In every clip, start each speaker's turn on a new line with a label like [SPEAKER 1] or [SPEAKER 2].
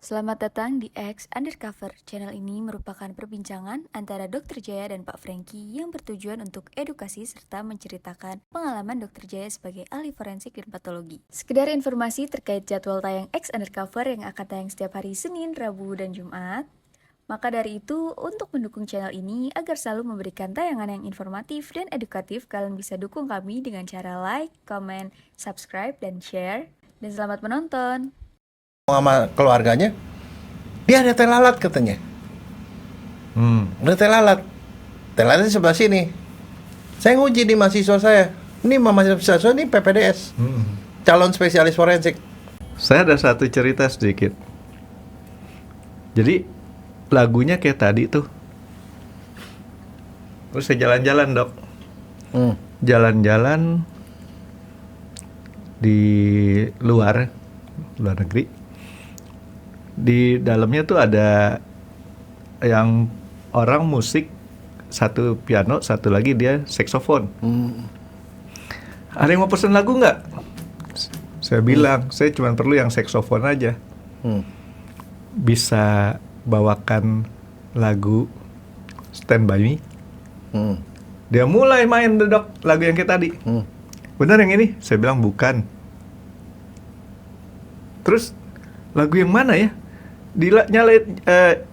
[SPEAKER 1] Selamat datang di X Undercover. Channel ini merupakan perbincangan antara Dr. Jaya dan Pak Franky yang bertujuan untuk edukasi serta menceritakan pengalaman Dr. Jaya sebagai ahli forensik dan patologi. Sekedar informasi terkait jadwal tayang X Undercover yang akan tayang setiap hari Senin, Rabu, dan Jumat. Maka dari itu, untuk mendukung channel ini agar selalu memberikan tayangan yang informatif dan edukatif, kalian bisa dukung kami dengan cara like, comment, subscribe, dan share. Dan selamat menonton!
[SPEAKER 2] Sama keluarganya, dia ada teh lalat katanya. Ada teh lalat. Teh lalatnya sebelah sini. Saya nguji di mahasiswa saya. Ini mahasiswa ini PPDS, calon spesialis forensik.
[SPEAKER 3] Saya ada satu cerita sedikit. Jadi lagunya kayak tadi tuh. Terus saya jalan-jalan, Dok. Jalan-jalan di luar negeri. Di dalamnya tuh ada yang orang musik, satu piano, satu lagi dia saksofon. Ada yang mau pesen lagu nggak? Saya bilang, saya cuma perlu yang saksofon aja. Bisa bawakan lagu Stand By Me. Dia mulai main, Dok, lagu yang kayak tadi. Benar yang ini? Saya bilang bukan. Terus lagu yang mana ya?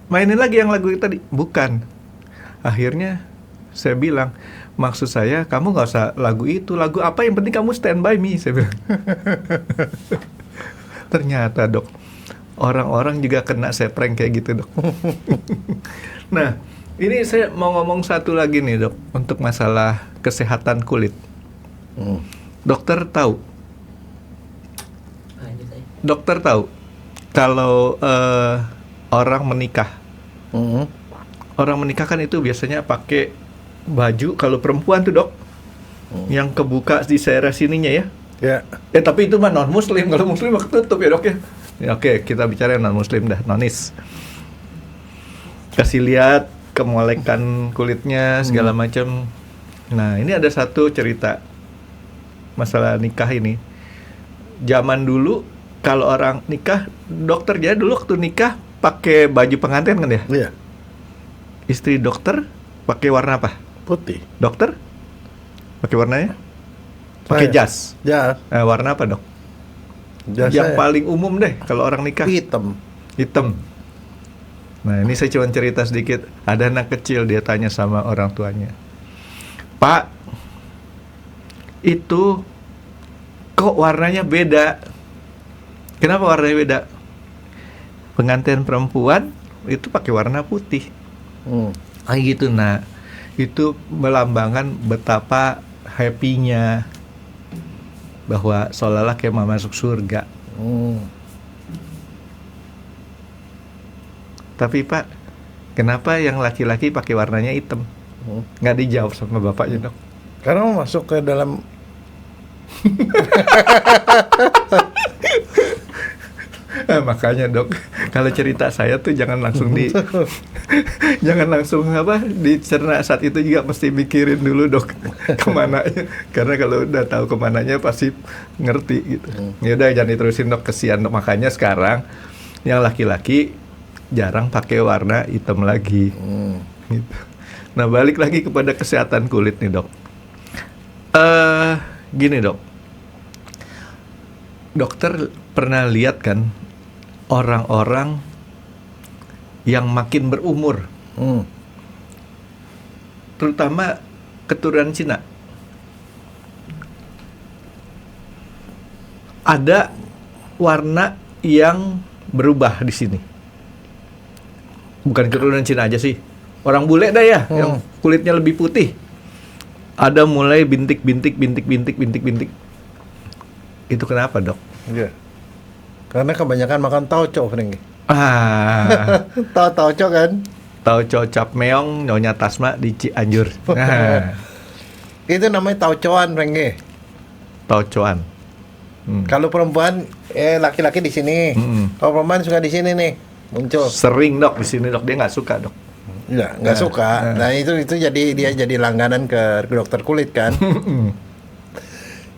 [SPEAKER 3] Mainin lagi yang lagu tadi. Bukan. Akhirnya saya bilang, maksud saya kamu nggak usah lagu itu, lagu apa yang penting kamu Stand By Me, saya bilang. Ternyata, Dok, orang-orang juga kena saya prank kayak gitu, Dok. Nah, ini saya mau ngomong satu lagi nih, Dok, untuk masalah kesehatan kulit. Dokter tahu kalau orang menikah. Orang menikah kan itu biasanya pakai baju, kalau perempuan tuh, Dok, yang kebuka di daerah sininya ya. Tapi itu mah non muslim. Kalau muslim mah ketutup ya, Dok ya. Oke, kita bicara non muslim dah, nonis. Kasih lihat kemolekan kulitnya segala macam. Nah, ini ada satu cerita masalah nikah ini. Zaman dulu kalau orang nikah, dokter Jaya dulu waktu nikah pakai baju pengantin kan ya?
[SPEAKER 2] Iya.
[SPEAKER 3] Istri dokter pakai warna apa?
[SPEAKER 2] Putih.
[SPEAKER 3] Dokter pakai warnanya? Pakai jas.
[SPEAKER 2] Jas.
[SPEAKER 3] Warna apa, Dok?
[SPEAKER 2] Jas
[SPEAKER 3] yang
[SPEAKER 2] saya
[SPEAKER 3] paling umum deh kalau orang nikah.
[SPEAKER 2] hitam.
[SPEAKER 3] Nah, ini saya cuma cerita sedikit. Ada anak kecil, dia tanya sama orang tuanya, "Pak, itu kok warnanya beda? Kenapa warnanya beda?" Pengantin perempuan itu pakai warna putih. Gitu. Nah, itu melambangkan betapa happy-nya, bahwa seolah-olah kayak mau masuk surga. Tapi Pak, kenapa yang laki-laki pakai warnanya hitam? Nggak dijawab sama bapaknya, Dok.
[SPEAKER 2] Karena mau masuk ke dalam.
[SPEAKER 3] Makanya, Dok, kalau cerita saya tuh jangan langsung dicerna saat itu, juga mesti mikirin dulu, Dok, kemananya. Karena kalau udah tahu kemananya pasti ngerti gitu. Ya udah, jangan diterusin, Dok, kesian, Dok. Makanya sekarang yang laki-laki jarang pakai warna hitam lagi. Gitu. Nah, balik lagi kepada kesehatan kulit nih, Dok. Gini, Dok. Dokter pernah lihat kan orang-orang yang makin berumur, terutama keturunan Cina, ada warna yang berubah di sini. Bukan keturunan Cina aja sih, orang bule dah ya, yang kulitnya lebih putih. Ada mulai bintik-bintik. Itu kenapa, Dok?
[SPEAKER 2] Iya. Karena kebanyakan makan tauco, Franky. Tahu tauco kan?
[SPEAKER 3] Tauco Cap Meong, Nyonya Tasma di Cianjur.
[SPEAKER 2] Itu namanya taucoan, Franky.
[SPEAKER 3] Taucoan.
[SPEAKER 2] Kalau perempuan, laki-laki di sini. Kalau perempuan suka di sini nih, muncul.
[SPEAKER 3] Sering, Dok, di sini, Dok. Dia nggak suka, Dok.
[SPEAKER 2] Iya, nggak suka. Nah, itu jadi dia jadi langganan ke dokter kulit kan.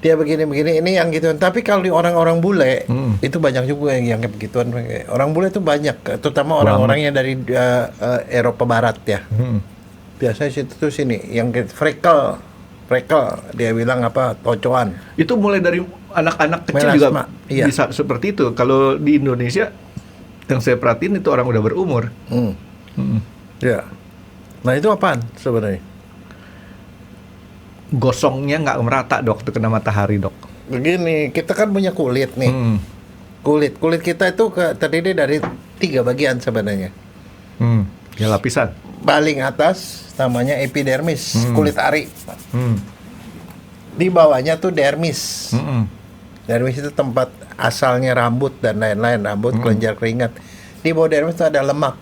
[SPEAKER 2] dia begini-begini, ini yang gituan. Tapi kalau di orang-orang bule itu banyak juga yang kayak begituan. Orang bule itu banyak, terutama orang-orang yang dari Eropa Barat ya. Biasanya situ tuh sini yang freckle, dia bilang apa, tocoan.
[SPEAKER 3] Itu mulai dari anak-anak kecil
[SPEAKER 2] Melasma,
[SPEAKER 3] juga
[SPEAKER 2] iya.
[SPEAKER 3] bisa seperti itu. Kalau di Indonesia yang saya perhatiin itu orang udah berumur.
[SPEAKER 2] Ya. Nah itu apaan sebenarnya?
[SPEAKER 3] Gosongnya nggak merata dok, itu kena matahari dok.
[SPEAKER 2] Begini, kita kan punya kulit nih. Kulit kita itu terdiri dari 3 bagian sebenarnya.
[SPEAKER 3] Ya lapisan.
[SPEAKER 2] Paling atas namanya epidermis, kulit ari. Di bawahnya tuh dermis. Dermis itu tempat asalnya rambut dan lain-lain, rambut, kelenjar keringat. Di bawah dermis itu ada lemak.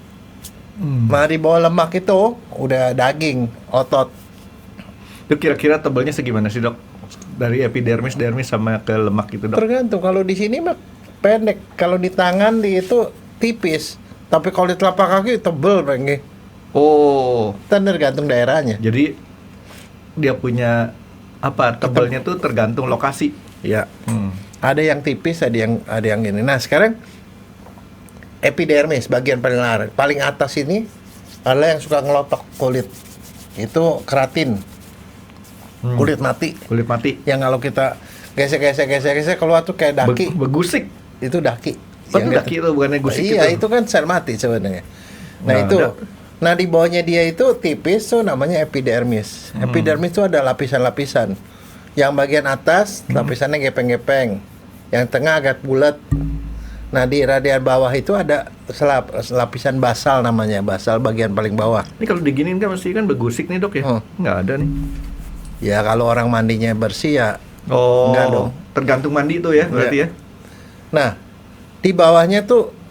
[SPEAKER 2] Nah di bawah lemak itu udah daging, otot.
[SPEAKER 3] Itu kira-kira tebalnya segimana sih dok? Dari epidermis, dermis sama ke lemak itu dok?
[SPEAKER 2] Tergantung, kalau di sini mah pendek, kalau di tangan itu tipis, tapi kalau di telapak kaki tebel pengen.
[SPEAKER 3] Oh,
[SPEAKER 2] Tergantung daerahnya.
[SPEAKER 3] jadi dia punya apa? Tebalnya tuh tergantung lokasi.
[SPEAKER 2] Ya. Ada yang tipis, ada yang ini. Nah sekarang epidermis bagian paling atas ini adalah yang suka ngelotok kulit. Itu keratin, kulit mati.
[SPEAKER 3] Kulit mati.
[SPEAKER 2] Yang kalau kita gesek keluar tuh kayak daki.
[SPEAKER 3] Begusik.
[SPEAKER 2] Itu daki.
[SPEAKER 3] Oh, itu daki itu bukannya gusik
[SPEAKER 2] iya,
[SPEAKER 3] itu.
[SPEAKER 2] itu kan sel mati sebenarnya. Nah,
[SPEAKER 3] Nah,
[SPEAKER 2] itu.
[SPEAKER 3] ada.
[SPEAKER 2] Nah, di bawahnya dia itu tipis tuh namanya epidermis. Epidermis itu ada lapisan-lapisan. Yang bagian atas lapisannya gepeng-gepeng. Yang tengah agak bulat. Nah, di radian bawah itu ada lapisan basal namanya, basal bagian paling bawah.
[SPEAKER 3] Ini kalau diginiin kan mesti kan begusik nih dok ya? Nggak ada nih.
[SPEAKER 2] Ya, kalau orang mandinya bersih ya
[SPEAKER 3] Oh,
[SPEAKER 2] enggak dong.
[SPEAKER 3] tergantung mandi itu ya berarti ya?
[SPEAKER 2] Nah, di bawahnya tuh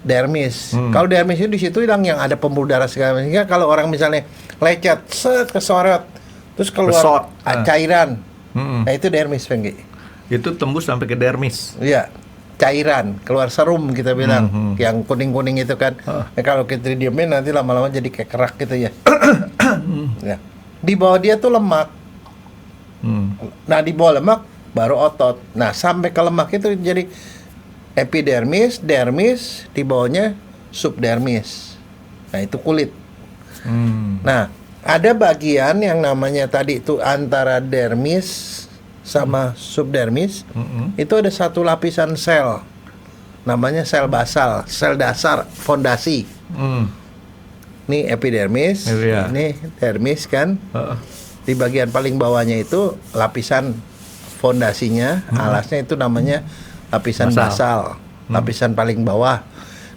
[SPEAKER 2] dermis. Kalau dermis itu di situ yang ada pembuluh darah segala macam. Sehingga kalau orang misalnya lecet, kesorot, terus keluar
[SPEAKER 3] Kesot.
[SPEAKER 2] cairan. Nah, itu dermis, Fengki.
[SPEAKER 3] Itu tembus sampai ke dermis.
[SPEAKER 2] Iya, cairan, keluar serum kita bilang. Yang kuning-kuning itu kan. Nah, kalau kita diemin nanti lama-lama jadi kayak kerak gitu ya. Ya. Di bawah dia tuh lemak. Nah, di bawah lemak baru otot. Nah, sampai ke lemak itu jadi epidermis, dermis, di bawahnya subdermis. Nah, itu kulit. Nah, ada bagian yang namanya tadi itu antara dermis sama subdermis. Itu ada satu lapisan sel. Namanya sel basal, sel dasar, fondasi. Ini epidermis,
[SPEAKER 3] Iya.
[SPEAKER 2] ini dermis kan. Di bagian paling bawahnya itu lapisan fondasinya, alasnya itu namanya lapisan basal, lapisan paling bawah.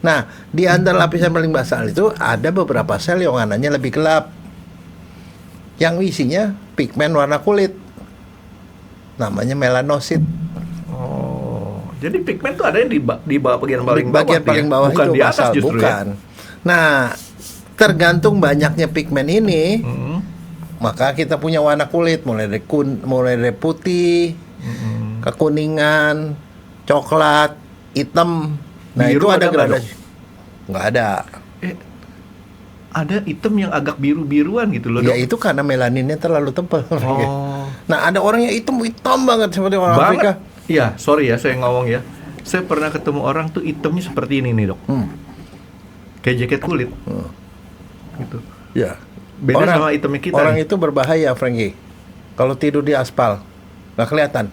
[SPEAKER 2] Nah, di antara lapisan paling basal itu ada beberapa sel yang warnanya lebih gelap, yang isinya pigmen warna kulit, namanya melanosit.
[SPEAKER 3] Oh, jadi pigmen tuh ada yang di bawah bagian paling bawah.
[SPEAKER 2] Bagian paling bawah
[SPEAKER 3] bukan
[SPEAKER 2] itu
[SPEAKER 3] di atas
[SPEAKER 2] basal,
[SPEAKER 3] justru
[SPEAKER 2] bukan.
[SPEAKER 3] ya.
[SPEAKER 2] Nah, tergantung banyaknya pigmen ini, maka kita punya warna kulit mulai dari putih, kekuningan, coklat, hitam. Nah,
[SPEAKER 3] Biru
[SPEAKER 2] itu ada
[SPEAKER 3] ada nggak,
[SPEAKER 2] gradasi. Nggak ada.
[SPEAKER 3] Ada hitam yang agak biru-biruan gitu loh
[SPEAKER 2] Ya
[SPEAKER 3] dok.
[SPEAKER 2] itu karena melaninnya terlalu tebal.
[SPEAKER 3] Oh.
[SPEAKER 2] Nah, ada orang yang hitam banget seperti orang Afrika.
[SPEAKER 3] Iya, sorry ya saya ngomong ya. Saya pernah ketemu orang tuh hitamnya seperti ini nih dok. Kayak jaket kulit. Gitu.
[SPEAKER 2] Ya.
[SPEAKER 3] Beda sama hitamnya kita.
[SPEAKER 2] Orang
[SPEAKER 3] nih.
[SPEAKER 2] itu berbahaya, Frankie. Kalau tidur di aspal, nggak kelihatan.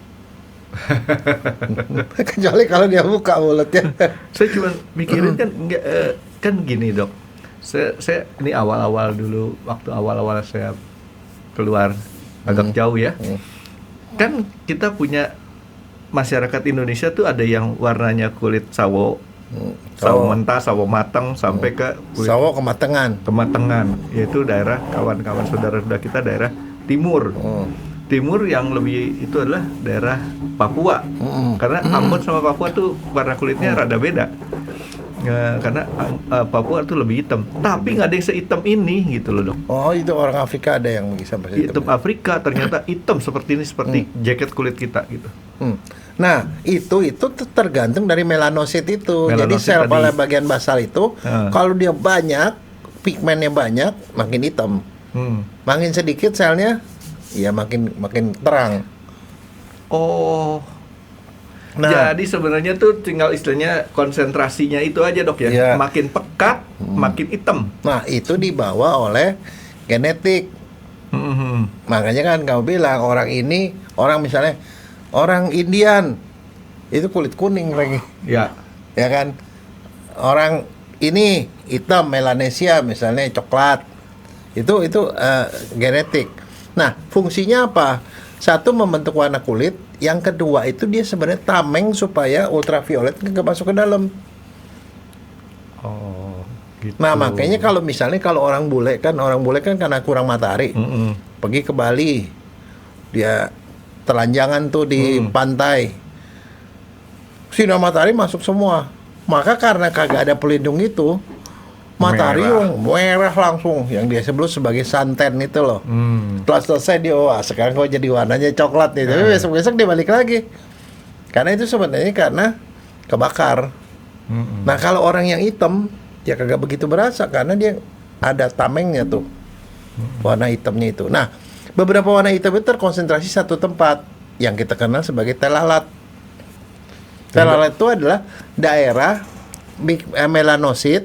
[SPEAKER 2] Kecuali kalau dia buka mulutnya.
[SPEAKER 3] Saya cuma mikirin kan nggak, kan gini dok. Saya ini awal-awal dulu, waktu awal-awal saya keluar agak jauh ya. Kan kita punya masyarakat Indonesia tuh ada yang warnanya kulit sawo, sawo mentah, sawo matang sampai ke kulit
[SPEAKER 2] Sawo kematangan.
[SPEAKER 3] kematangan, yaitu daerah kawan-kawan saudara-saudara kita daerah timur. Timur yang lebih itu adalah daerah Papua. Karena Ambon sama Papua tuh warna kulitnya rada beda. Karena Papua tuh lebih hitam. Tapi nggak ada yang sehitam ini gitu loh dok.
[SPEAKER 2] Oh, itu orang Afrika ada yang bisa
[SPEAKER 3] Hitam Afrika ternyata hitam seperti ini, seperti jaket kulit kita gitu.
[SPEAKER 2] Nah, itu tergantung dari melanosit itu. Jadi
[SPEAKER 3] Melanosit
[SPEAKER 2] sel
[SPEAKER 3] tadi.
[SPEAKER 2] pada bagian basal itu, kalau dia banyak, pigmennya banyak, makin hitam. Makin sedikit selnya, ya makin terang.
[SPEAKER 3] Oh.
[SPEAKER 2] Nah,
[SPEAKER 3] Jadi sebenarnya tuh tinggal istilahnya konsentrasinya itu aja dok ya.
[SPEAKER 2] Iya.
[SPEAKER 3] Makin pekat, makin hitam.
[SPEAKER 2] nah itu dibawa oleh genetik. Makanya kan kamu bilang orang misalnya orang Indian itu kulit kuning lagi,
[SPEAKER 3] Ya.
[SPEAKER 2] ya kan? Orang ini hitam Melanesia misalnya coklat, itu genetik. Nah fungsinya apa? Satu membentuk warna kulit, yang kedua itu dia sebenarnya tameng supaya ultraviolet nggak masuk ke dalam.
[SPEAKER 3] Oh, gitu.
[SPEAKER 2] Nah makanya kalau misalnya orang bule kan karena kurang matahari, pergi ke Bali, dia telanjangan tuh di pantai, sinar matahari masuk semua. Maka karena kagak ada pelindung itu, matahari merah langsung, yang dia sebut sebagai suntan itu loh. Setelah selesai dia, wah sekarang kok jadi warnanya coklat nih, tapi besok-besok dia balik lagi. Karena itu sebenarnya karena kebakar. Nah kalau orang yang hitam, ya kagak begitu berasa karena dia ada tamengnya tuh, warna hitamnya itu. Nah beberapa warna hitam itu terkonsentrasi satu tempat, yang kita kenal sebagai tel lalat. Tel lalat itu adalah daerah melanosit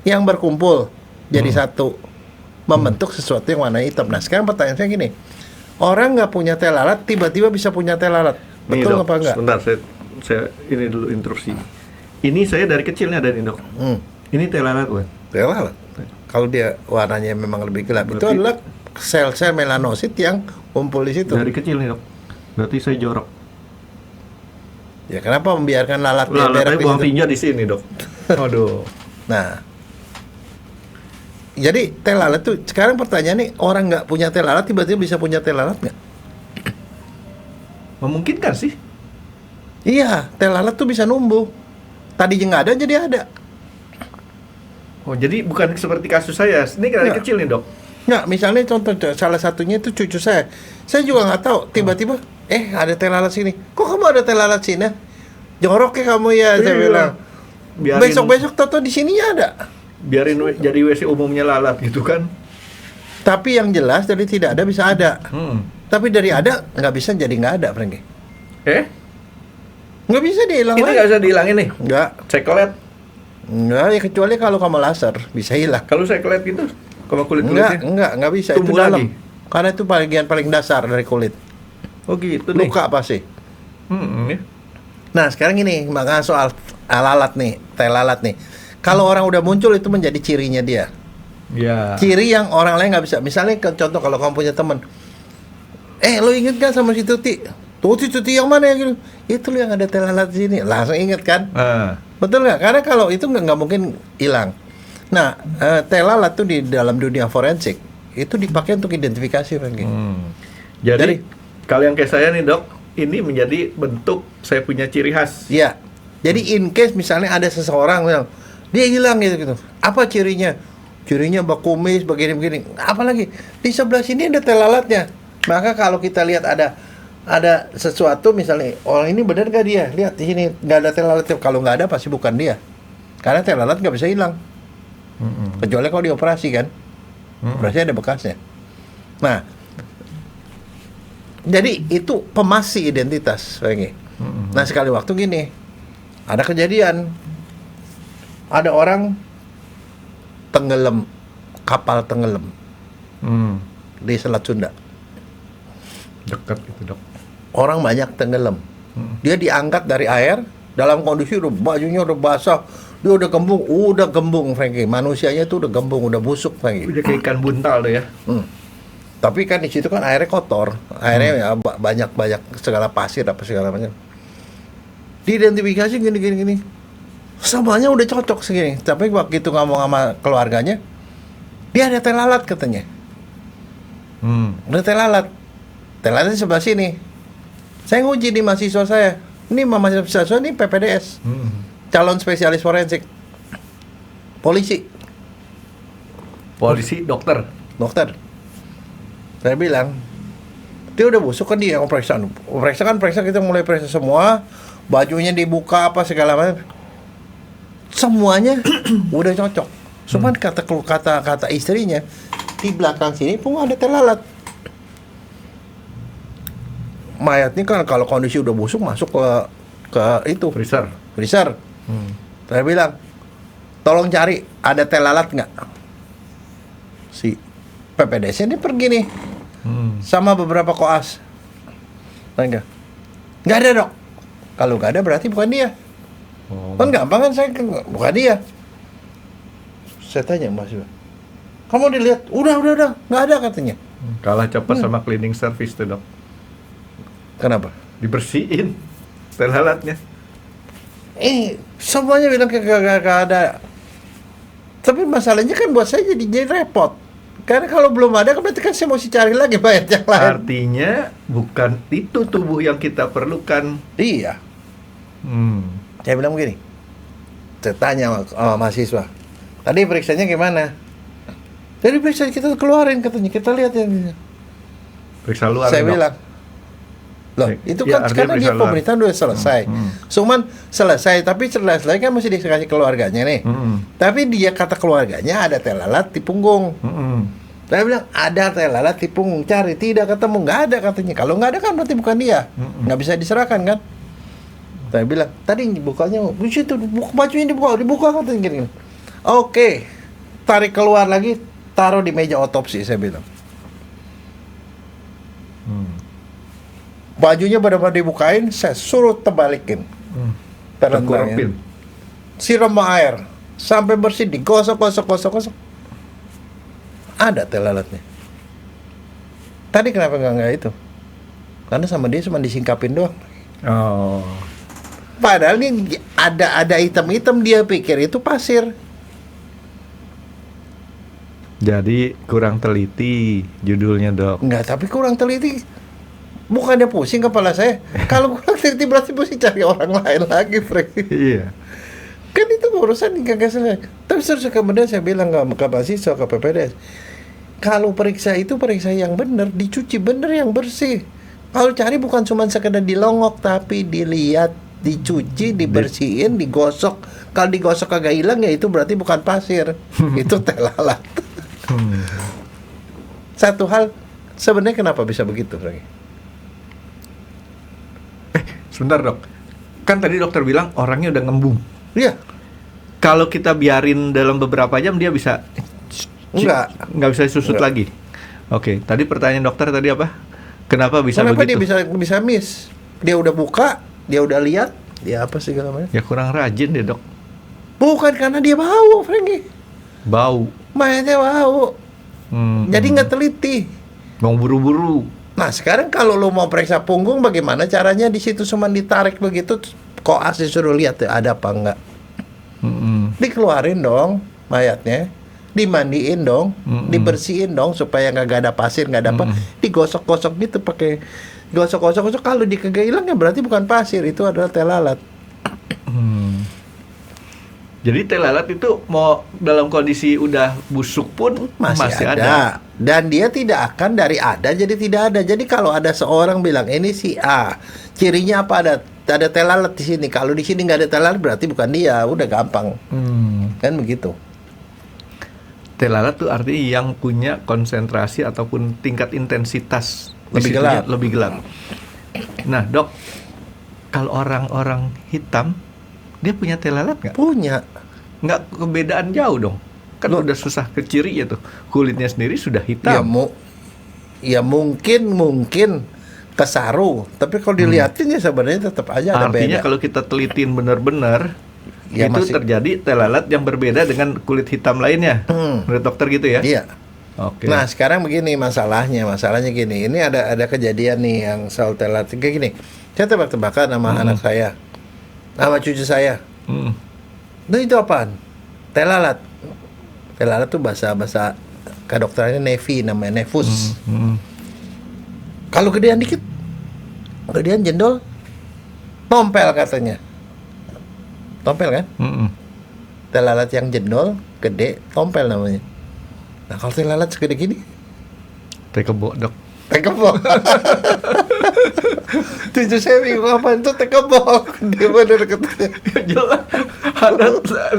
[SPEAKER 2] yang berkumpul jadi satu, membentuk sesuatu yang warna hitam. Nah sekarang pertanyaan saya gini, orang nggak punya tel lalat tiba-tiba bisa punya tel lalat, betul apa enggak?
[SPEAKER 3] Sebentar, saya ini dulu intrusi. Ini saya dari kecilnya ada nih dok. Ini tel lalat bukan?
[SPEAKER 2] Tel lalat. Kalau dia warnanya memang lebih gelap, itu
[SPEAKER 3] Berarti-
[SPEAKER 2] adalah sel-sel melanosit yang kumpul di situ.
[SPEAKER 3] Dari kecil nih dok. Berarti saya jorok.
[SPEAKER 2] Ya kenapa membiarkan lalat dia
[SPEAKER 3] Lalatnya
[SPEAKER 2] berak di
[SPEAKER 3] buang
[SPEAKER 2] situ?
[SPEAKER 3] tinja di sini dok. Aduh.
[SPEAKER 2] Nah, jadi tel lalat tuh sekarang pertanyaannya, orang nggak punya tel lalat tiba-tiba bisa punya tel lalat nggak?
[SPEAKER 3] Memungkinkan sih.
[SPEAKER 2] Iya, tel lalat tuh bisa numbuh. Tadinya nggak ada jadi ada.
[SPEAKER 3] Oh jadi bukan seperti kasus saya. Ini dari
[SPEAKER 2] Nggak.
[SPEAKER 3] kecil nih dok.
[SPEAKER 2] Nggak, misalnya contoh salah satunya itu cucu saya. Saya juga nggak tahu. Tiba-tiba, ada tel lalat sini. Kok kamu ada tel lalat sini? Jorok ya kamu ya, saya
[SPEAKER 3] Iya.
[SPEAKER 2] bilang.
[SPEAKER 3] Biarin-
[SPEAKER 2] Besok-besok toto di sininya ada.
[SPEAKER 3] Biarin jadi WC umumnya lalat gitu kan.
[SPEAKER 2] Tapi yang jelas dari tidak ada bisa ada. Tapi dari ada nggak bisa jadi nggak ada, Frankie. Nggak bisa dihilang.
[SPEAKER 3] Ini nggak bisa dihilangin nih.
[SPEAKER 2] Nggak.
[SPEAKER 3] Saya kelet.
[SPEAKER 2] Nggak, ya kecuali kalau kamu laser bisa hilang.
[SPEAKER 3] Kalau saya kelet gitu, kalau kulit-kulitnya.
[SPEAKER 2] Nggak bisa. Itu
[SPEAKER 3] Tumbuh
[SPEAKER 2] dalam.
[SPEAKER 3] lagi?
[SPEAKER 2] Karena itu bagian paling dasar dari kulit.
[SPEAKER 3] Oh gitu nih.
[SPEAKER 2] Luka pasti.
[SPEAKER 3] Ya.
[SPEAKER 2] Nah sekarang ini makanya soal lalat nih, tel lalat nih. Kalau orang udah muncul itu menjadi cirinya dia.
[SPEAKER 3] Ya.
[SPEAKER 2] Ciri yang orang lain nggak bisa. Misalnya contoh kalau kamu punya teman, lo inget kan sama si Tuti? Tuti yang mana yang gitu? Itu lo yang ada tel lalat di sini. Langsung inget kan? Betul nggak? Karena kalau itu nggak mungkin hilang. Nah, tel lalat tuh di dalam dunia forensik itu dipakai untuk identifikasi, Franky.
[SPEAKER 3] Jadi kalau yang kayak saya nih dok, ini menjadi bentuk saya punya ciri khas.
[SPEAKER 2] Iya. Jadi in case misalnya ada seseorang yang dia hilang gitu. Apa cirinya? Cirinya kumis begini-begini. Apalagi di sebelah sini ada tel lalatnya. Maka kalau kita lihat ada sesuatu misalnya orang ini benar gak dia? Lihat di sini nggak ada tel lalatnya. Kalau nggak ada pasti bukan dia. Karena tel lalat nggak bisa hilang. Kecuali kalau dioperasi kan. Operasi ada bekasnya. Nah, jadi itu pemasi identitas, Franky. Nah sekali waktu gini, ada kejadian, ada orang tenggelam, kapal tenggelam di Selat Sunda.
[SPEAKER 3] Dekat gitu dok.
[SPEAKER 2] Orang banyak tenggelam. Dia diangkat dari air dalam kondisi bajunya udah basah, dia udah gembung, Franky. Manusianya itu udah gembung, udah busuk, Franky.
[SPEAKER 3] Udah kayak ikan buntal tuh ya.
[SPEAKER 2] Tapi kan di situ kan airnya kotor, airnya ya banyak segala pasir apa segala macam. Diidentifikasi gini. Semuanya udah cocok segini. Tapi waktu itu ngomong sama keluarganya, dia ada tel lalat katanya. Ada tel lalat. Tel lalatnya sebelah sini. Saya nguji di mahasiswa saya. Ini mahasiswa ini PPDS. Calon spesialis forensik. Polisi.
[SPEAKER 3] Dokter.
[SPEAKER 2] Saya bilang, dia udah busuk kan dia periksa kita mulai periksa semua, bajunya dibuka apa segala macam, semuanya udah cocok. Cuman kata istrinya di belakang sini pun ada tel lalat. mayatnya kan kalau kondisi udah busuk masuk ke itu
[SPEAKER 3] freezer.
[SPEAKER 2] freezer. Saya bilang, tolong cari ada teh lalat nggak? Si PPDS ini pergi nih sama beberapa koas. Nggak ada dok. Kalau nggak ada berarti bukan dia. Kan gampang kan saya bukan dia. Saya tanya Mas, kamu dilihat? Udah, nggak ada katanya.
[SPEAKER 3] Kalah cepat sama cleaning service tuh dok.
[SPEAKER 2] Kenapa?
[SPEAKER 3] Dibersihin teh lalatnya.
[SPEAKER 2] Semuanya bilang gak ada. Tapi masalahnya kan buat saya jadi repot. Karena kalau belum ada kan berarti kan saya mesti cari lagi mayat yang lain.
[SPEAKER 3] Artinya bukan itu tubuh yang kita perlukan.
[SPEAKER 2] Iya. Saya bilang begini. Saya tanya sama mahasiswa. Tadi periksanya gimana? Jadi periksa kita keluarin katanya. Kita lihat yang
[SPEAKER 3] Periksa luar.
[SPEAKER 2] saya
[SPEAKER 3] dok.
[SPEAKER 2] bilang. Loh, itu
[SPEAKER 3] Ya,
[SPEAKER 2] kan
[SPEAKER 3] artinya
[SPEAKER 2] sekarang dia
[SPEAKER 3] periksa luar.
[SPEAKER 2] pemerintahan udah selesai. Cuman selesai, tapi selesai kan mesti dikasih keluarganya nih. Tapi dia kata keluarganya ada teh lalat di punggung. Saya bilang ada teh lalat di punggung, cari tidak ketemu, nggak ada katanya. Kalau nggak ada kan berarti bukan dia, nggak bisa diserahkan kan? Saya bilang tadi bukanya di situ, bajunya dibuka katanya gini. Oke, tarik keluar lagi, taruh di meja otopsi. Saya bilang. Bajunya benar-benar dibukain, saya suruh terbalikin.
[SPEAKER 3] Tengkurapin.
[SPEAKER 2] Siram air sampai bersih, digosok. Ada teh lalatnya. Tadi kenapa nggak itu? Karena sama dia cuma disingkapin doang.
[SPEAKER 3] Oh.
[SPEAKER 2] Padahal ini ada hitam-hitam, dia pikir itu pasir.
[SPEAKER 3] Jadi kurang teliti judulnya dok.
[SPEAKER 2] Enggak, tapi kurang teliti. Bukannya pusing kepala saya. Kalau kurang teliti berarti mesti cari orang lain lagi, Frank.
[SPEAKER 3] Iya.
[SPEAKER 2] Kan itu urusan yang gak selesai. Tapi terus kemudian saya bilang ke mahasiswa, ke PPDS, kalau periksa itu periksa yang benar, dicuci benar yang bersih. Kalau cari bukan cuma sekedar dilongok, tapi dilihat, dicuci, dibersihin, digosok. Kalau digosok kagak hilang ya itu berarti bukan pasir. Itu teh lalat. Satu hal, sebenarnya kenapa bisa begitu, Frank?
[SPEAKER 3] Sebentar dok. Kan tadi dokter bilang orangnya udah ngembung.
[SPEAKER 2] Iya.
[SPEAKER 3] Kalau kita biarin dalam beberapa jam dia bisa nggak bisa susut
[SPEAKER 2] Enggak.
[SPEAKER 3] lagi. Oke, tadi pertanyaan dokter tadi apa? Kenapa bisa
[SPEAKER 2] Kenapa
[SPEAKER 3] begitu?
[SPEAKER 2] dia bisa miss? Dia udah buka, dia udah lihat, dia apa segala macam.
[SPEAKER 3] Ya kurang rajin deh dok.
[SPEAKER 2] Bukan karena dia bau, Franky.
[SPEAKER 3] Bau.
[SPEAKER 2] Mayatnya bau. Jadi nggak teliti.
[SPEAKER 3] Mau buru-buru.
[SPEAKER 2] Nah sekarang kalau lo mau periksa punggung, bagaimana caranya? Di situ cuma ditarik begitu, koas disuruh lihat ya, ada apa enggak. Dikeluarin dong mayatnya, dimandiin dong, dibersihin dong supaya nggak ada pasir, nggak ada apa. Digosok-gosok gitu pakai gosok-gosok. Kalau di kagak hilang ya berarti bukan pasir, itu adalah teh lalat.
[SPEAKER 3] Jadi teh lalat itu mau dalam kondisi udah busuk pun masih ada.
[SPEAKER 2] Dan dia tidak akan dari ada jadi tidak ada. Jadi kalau ada seorang bilang ini si A, cirinya apa, ada teh lalat di sini. Kalau di sini nggak ada teh lalat berarti bukan dia. Udah gampang. Kan begitu.
[SPEAKER 3] Teh lalat tuh artinya yang punya konsentrasi ataupun tingkat intensitas
[SPEAKER 2] Lebih
[SPEAKER 3] disitunya
[SPEAKER 2] gelap.
[SPEAKER 3] lebih gelap. Nah dok, kalau orang-orang hitam dia punya teh lalat nggak?
[SPEAKER 2] Punya.
[SPEAKER 3] Nggak kebedaan jauh dong. Kan udah susah ke ciri ya tuh. Kulitnya sendiri sudah hitam.
[SPEAKER 2] Ya mungkin kesaru. Tapi kalau dilihatin ya sebenarnya tetap aja ada
[SPEAKER 3] Artinya
[SPEAKER 2] beda.
[SPEAKER 3] kalau kita telitin benar-benar
[SPEAKER 2] Ya,
[SPEAKER 3] itu
[SPEAKER 2] masih-
[SPEAKER 3] terjadi teh lalat yang berbeda dengan kulit hitam lainnya. Menurut dokter gitu ya?
[SPEAKER 2] Iya.
[SPEAKER 3] Oke.
[SPEAKER 2] Nah sekarang begini masalahnya gini. Ini ada kejadian nih yang soal teh lalat kayak gini. Saya tebak-tebakan sama anak saya, sama cucu saya. Itu apaan? Teh lalat. Teh lalat tuh bahasa kedokterannya nevi, namanya nevus. Kalau gedean dikit, gedean jendol, tompel katanya. Tompel kan? Teh lalat yang jendol, gede, tompel namanya. Nah kalau teh lalat segede gini,
[SPEAKER 3] Teh kebo dok.
[SPEAKER 2] teh kebok. Cucu saya bingung apa itu teh kebok. Dia bener katanya.
[SPEAKER 3] Jelas ada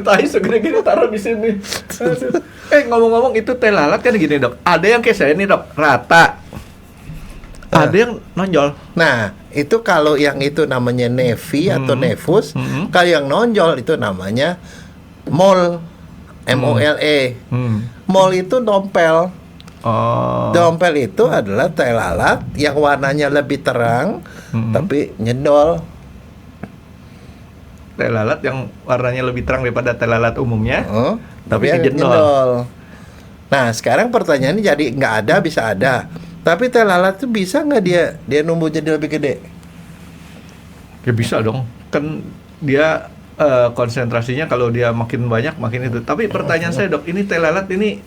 [SPEAKER 3] tahi segede gini taruh di sini. Aduh. Ngomong-ngomong itu teh lalat kan gini dok. Ada yang kayak saya nih dok, rata. Ada yang nonjol.
[SPEAKER 2] Nah, itu kalau yang itu namanya nevi atau nevus, kalau yang nonjol itu namanya mole, MOLE. Mole itu dompel.
[SPEAKER 3] Oh.
[SPEAKER 2] Dompel itu adalah tai lalat yang warnanya lebih terang, tapi nyendol.
[SPEAKER 3] Tai lalat yang warnanya lebih terang daripada tai lalat umumnya, tapi
[SPEAKER 2] agak
[SPEAKER 3] nyendol.
[SPEAKER 2] Nah, sekarang pertanyaannya jadi nggak ada bisa ada. Tapi tai lalat itu bisa nggak dia numbuh jadi lebih gede?
[SPEAKER 3] Ya bisa dong. Kan dia konsentrasinya kalau dia makin banyak makin itu. Tapi pertanyaan saya, Dok, ini tai lalat ini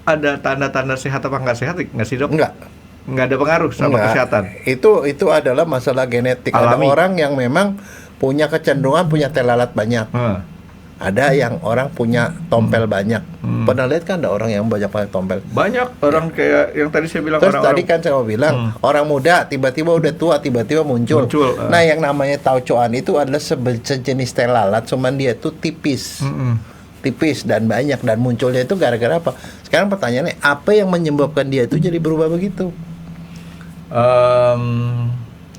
[SPEAKER 3] ada tanda-tanda sehat apa nggak sehat nggak sih, Dok? Nggak ada pengaruh sama kesehatan.
[SPEAKER 2] Itu adalah masalah genetik. Ada
[SPEAKER 3] Alami.
[SPEAKER 2] orang yang memang punya kecenderungan punya tai lalat banyak. Ada yang orang punya tompel banyak. Pernah lihat kan ada orang yang banyak tompel?
[SPEAKER 3] Banyak orang kayak yang tadi saya bilang.
[SPEAKER 2] Terus tadi kan saya mau bilang orang muda tiba-tiba udah tua tiba-tiba muncul. Nah, yang namanya taucoan itu adalah sejenis tai lalat, cuman dia tuh tipis. Tipis dan banyak, dan munculnya itu gara-gara apa? Sekarang pertanyaannya, apa yang menyebabkan dia itu jadi berubah begitu?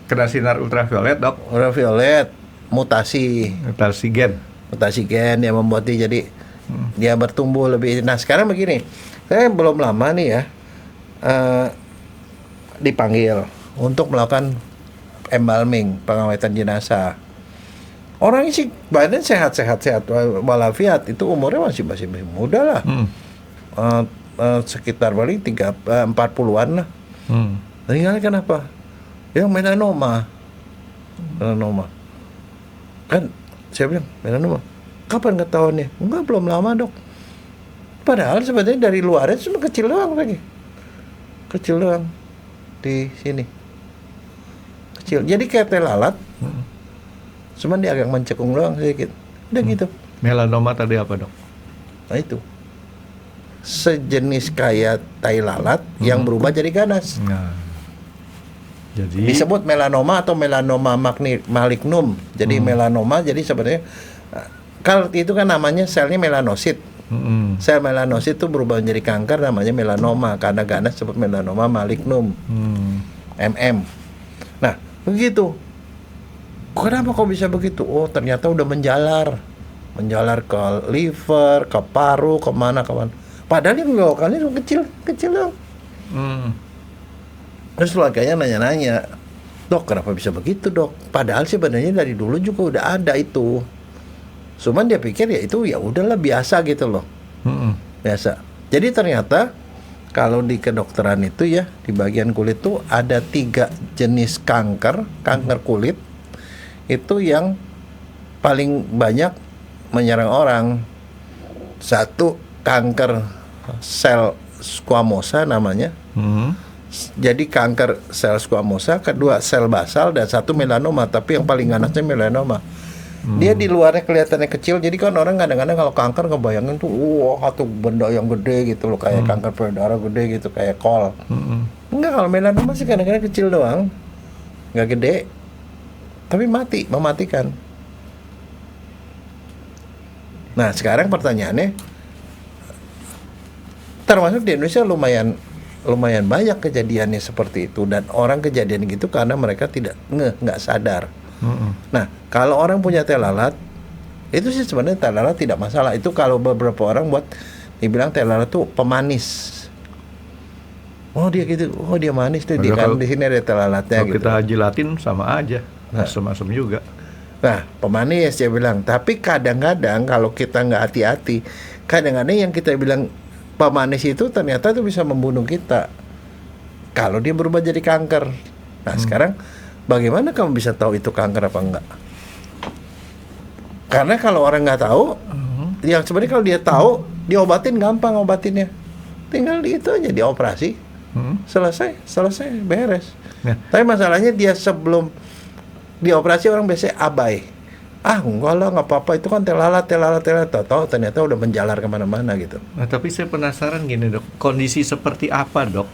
[SPEAKER 3] Kena sinar ultraviolet, Dok.
[SPEAKER 2] Ultraviolet, mutasi gen yang membuat dia jadi dia bertumbuh lebih. Nah, sekarang begini, saya belum lama nih ya dipanggil untuk melakukan embalming, pengawetan jenazah. Orang sih badan sehat walafiat, itu umurnya masih muda lah. Sekitar paling 40-an lah. Tinggal kenapa? Ya melanoma. Kan saya bilang, melanoma. Kapan ketahuannya? Enggak, belum lama, Dok. Padahal sebenarnya dari luarnya cuma kecil doang lagi. Kecil doang di sini. Kecil. Jadi kayak tai lalat. Cuman dia agak mencekung doang sedikit. Udah gitu.
[SPEAKER 3] Melanoma tadi apa, Dok?
[SPEAKER 2] Nah itu. Sejenis kayak tai lalat yang berubah jadi ganas.
[SPEAKER 3] Nah. Jadi
[SPEAKER 2] Disebut melanoma atau melanoma malignum. Jadi melanoma, jadi sebenarnya kalau itu kan namanya selnya melanosit. Sel melanosit itu berubah menjadi kanker, namanya melanoma. Karena ganas disebut melanoma malignum. MM. Nah, begitu. Kenapa kok bisa begitu? Oh, ternyata udah menjalar ke liver, ke paru, kemana. Padahal yang lokalnya kecil dong. Terus keluarganya nanya-nanya, Dok, kenapa bisa begitu, Dok? Padahal sebenarnya dari dulu juga udah ada itu. Cuman dia pikir ya itu ya udahlah biasa gitu loh. Biasa. Jadi ternyata kalau di kedokteran itu ya, di bagian kulit tuh ada 3 jenis kanker kulit. Itu yang paling banyak menyerang orang. 1, kanker sel squamosa namanya. Jadi kanker sel squamosa, 2 sel basal, dan 1 melanoma. Tapi yang paling ganasnya melanoma. Dia di luarnya kelihatannya kecil. Jadi kan orang kadang-kadang kalau kanker ngebayangin tuh satu benda yang gede gitu loh, kayak kanker payudara gede gitu, kayak kol. Enggak, kalau melanoma sih kadang-kadang kecil doang, nggak gede. Tapi mematikan. Nah, sekarang pertanyaannya, termasuk di Indonesia lumayan banyak kejadiannya seperti itu, dan orang kejadian gitu karena mereka nggak sadar. Nah, kalau orang punya tai lalat, itu sih sebenarnya tai lalat tidak masalah. Itu kalau beberapa orang dibilang tai lalat tuh pemanis. Oh dia gitu, dia manis tuh, di sini ada tai lalatnya.
[SPEAKER 3] Kalau
[SPEAKER 2] gitu.
[SPEAKER 3] kita jilatin sama aja. Asam-asam juga.
[SPEAKER 2] Nah, pemanis dia bilang. Tapi kadang-kadang kalau kita nggak hati-hati, kadang-kadang yang kita bilang pemanis itu ternyata itu bisa membunuh kita kalau dia berubah jadi kanker. Nah, sekarang bagaimana kamu bisa tahu itu kanker apa enggak? Karena kalau orang nggak tahu, yang sebenarnya kalau dia tahu, diobatin gampang obatinnya. Tinggal itu aja dioperasi. Selesai, beres. Tapi masalahnya dia sebelum dioperasi orang biasanya abai. Enggak lah, nggak apa-apa, itu kan tai lalat. Tahu ternyata udah menjalar kemana-mana gitu.
[SPEAKER 3] Nah, tapi saya penasaran gini, Dok. Kondisi seperti apa, Dok?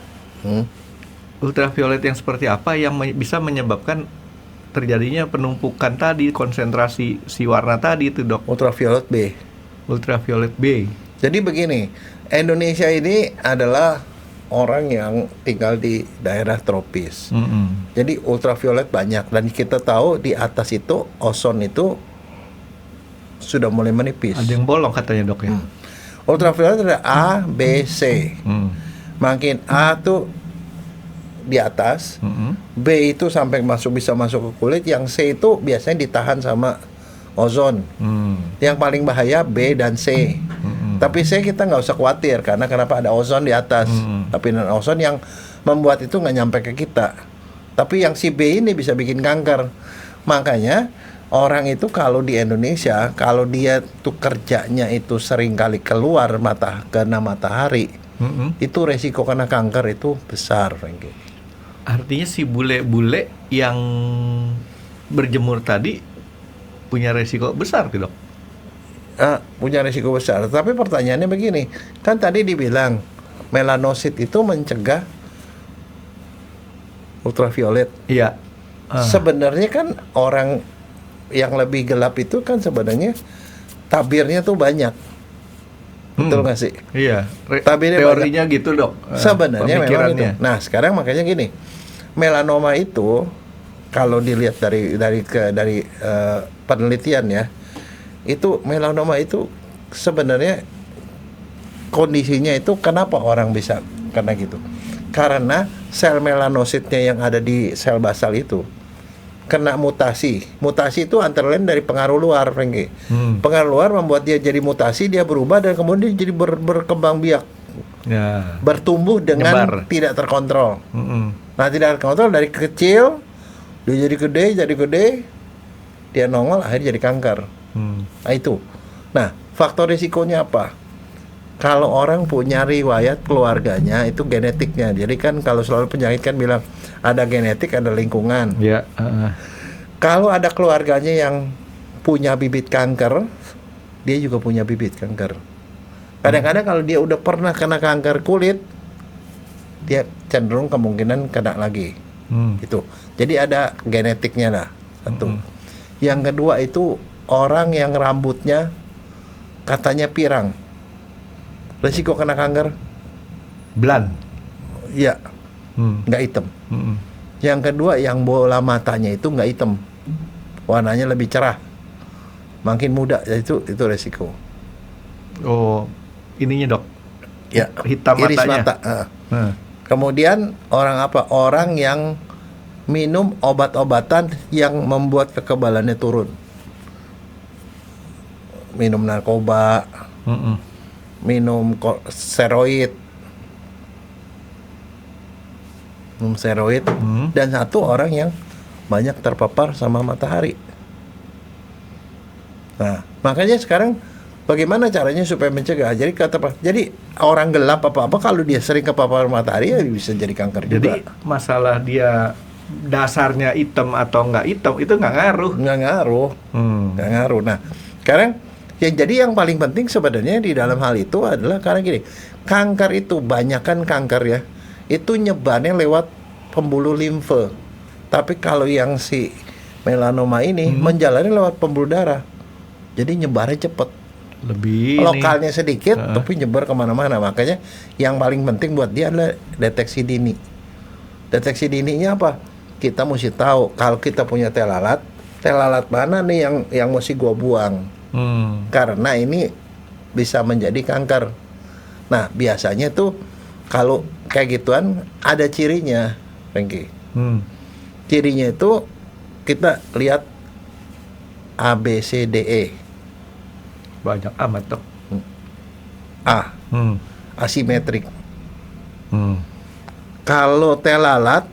[SPEAKER 3] Ultraviolet yang seperti apa yang bisa menyebabkan terjadinya penumpukan tadi, konsentrasi si warna tadi itu, Dok?
[SPEAKER 2] Ultraviolet B.
[SPEAKER 3] Ultraviolet B.
[SPEAKER 2] Jadi begini, Indonesia ini adalah orang yang tinggal di daerah tropis. Jadi ultraviolet banyak, dan kita tahu di atas itu ozon itu sudah mulai menipis.
[SPEAKER 3] Ada yang bolong katanya dok ya.
[SPEAKER 2] Ultraviolet ada A, B, C. Makin A tuh di atas, B itu sampai bisa masuk ke kulit, yang C itu biasanya ditahan sama ozon. Yang paling bahaya B dan C. Tapi C kita nggak usah khawatir karena kenapa, ada ozon di atas. Tapi non ozon yang membuat itu nggak nyampe ke kita. Tapi yang si B ini bisa bikin kanker. Makanya orang itu kalau di Indonesia, kalau dia tuh kerjanya itu sering kali keluar kena matahari, itu resiko kena kanker itu besar, Frankie.
[SPEAKER 3] Artinya si bule-bule yang berjemur tadi punya resiko besar tuh dok?
[SPEAKER 2] Punya resiko besar. Tapi pertanyaannya begini, kan tadi dibilang melanosit itu mencegah ultraviolet.
[SPEAKER 3] Iya.
[SPEAKER 2] Sebenarnya kan orang yang lebih gelap itu kan sebenarnya tabirnya tuh banyak. Betul nggak sih?
[SPEAKER 3] Iya.
[SPEAKER 2] Tabirnya
[SPEAKER 3] Teorinya gitu dok.
[SPEAKER 2] Sebenarnya memang itu.
[SPEAKER 3] Pemikirannya.
[SPEAKER 2] Nah sekarang makanya gini, melanoma itu kalau dilihat dari penelitian ya, itu melanoma itu sebenarnya kondisinya itu kenapa orang bisa kena gitu? Karena sel melanositnya yang ada di sel basal itu kena mutasi. Mutasi itu antara lain dari pengaruh luar, Frankie. Pengaruh luar membuat dia jadi mutasi, dia berubah dan kemudian dia jadi berkembang biak.
[SPEAKER 3] Ya.
[SPEAKER 2] Bertumbuh dengan tidak terkontrol. Nah, tidak terkontrol dari kecil dia jadi gede, dia nongol akhirnya jadi kanker. Nah itu. Nah, faktor risikonya apa? Kalau orang punya riwayat keluarganya itu genetiknya. Jadi kan kalau selalu penyakit kan bilang ada genetik, ada lingkungan.
[SPEAKER 3] Ya.
[SPEAKER 2] Kalau ada keluarganya yang punya bibit kanker, dia juga punya bibit kanker. Kadang-kadang kalau dia udah pernah kena kanker kulit, dia cenderung kemungkinan kena lagi. Itu. Jadi ada genetiknya lah. Satu. Yang kedua itu orang yang rambutnya katanya pirang, resiko kena kanker.
[SPEAKER 3] Blond.
[SPEAKER 2] Iya. Nggak hitam. Yang kedua yang bola matanya itu nggak hitam, warnanya lebih cerah, makin muda, itu resiko.
[SPEAKER 3] Oh, ininya dok?
[SPEAKER 2] Ya.
[SPEAKER 3] Hitam
[SPEAKER 2] Iris
[SPEAKER 3] matanya.
[SPEAKER 2] mata. Kemudian orang yang minum obat-obatan yang membuat kekebalannya turun. Minum narkoba, minum steroid, dan satu orang yang banyak terpapar sama matahari. Nah, makanya sekarang bagaimana caranya supaya mencegah? Jadi orang gelap apa kalau dia sering kepapar matahari ya bisa jadi kanker juga.
[SPEAKER 3] Jadi masalah dia dasarnya hitam atau nggak hitam itu nggak ngaruh.
[SPEAKER 2] Nggak ngaruh. Nah, sekarang yang paling penting sebenarnya di dalam hal itu adalah karena gini, kanker itu banyakan kanker ya, itu nyebarnya lewat pembuluh limfe. Tapi kalau yang si melanoma ini menjalarnya lewat pembuluh darah, jadi nyebarnya cepet.
[SPEAKER 3] Lebih
[SPEAKER 2] Lokalnya sedikit tapi nyebar kemana-mana. Makanya yang paling penting buat dia adalah deteksi dini. Deteksi dininya apa? Kita mesti tahu kalau kita punya teh lalat mana nih yang mesti gua buang. Karena ini bisa menjadi kanker. Nah, biasanya tuh kalau kayak gituan ada cirinya, Frankie. Cirinya itu kita lihat A, B, C, D, E.
[SPEAKER 3] banyak amat dok.
[SPEAKER 2] A, asimetrik. Kalau teh lalat,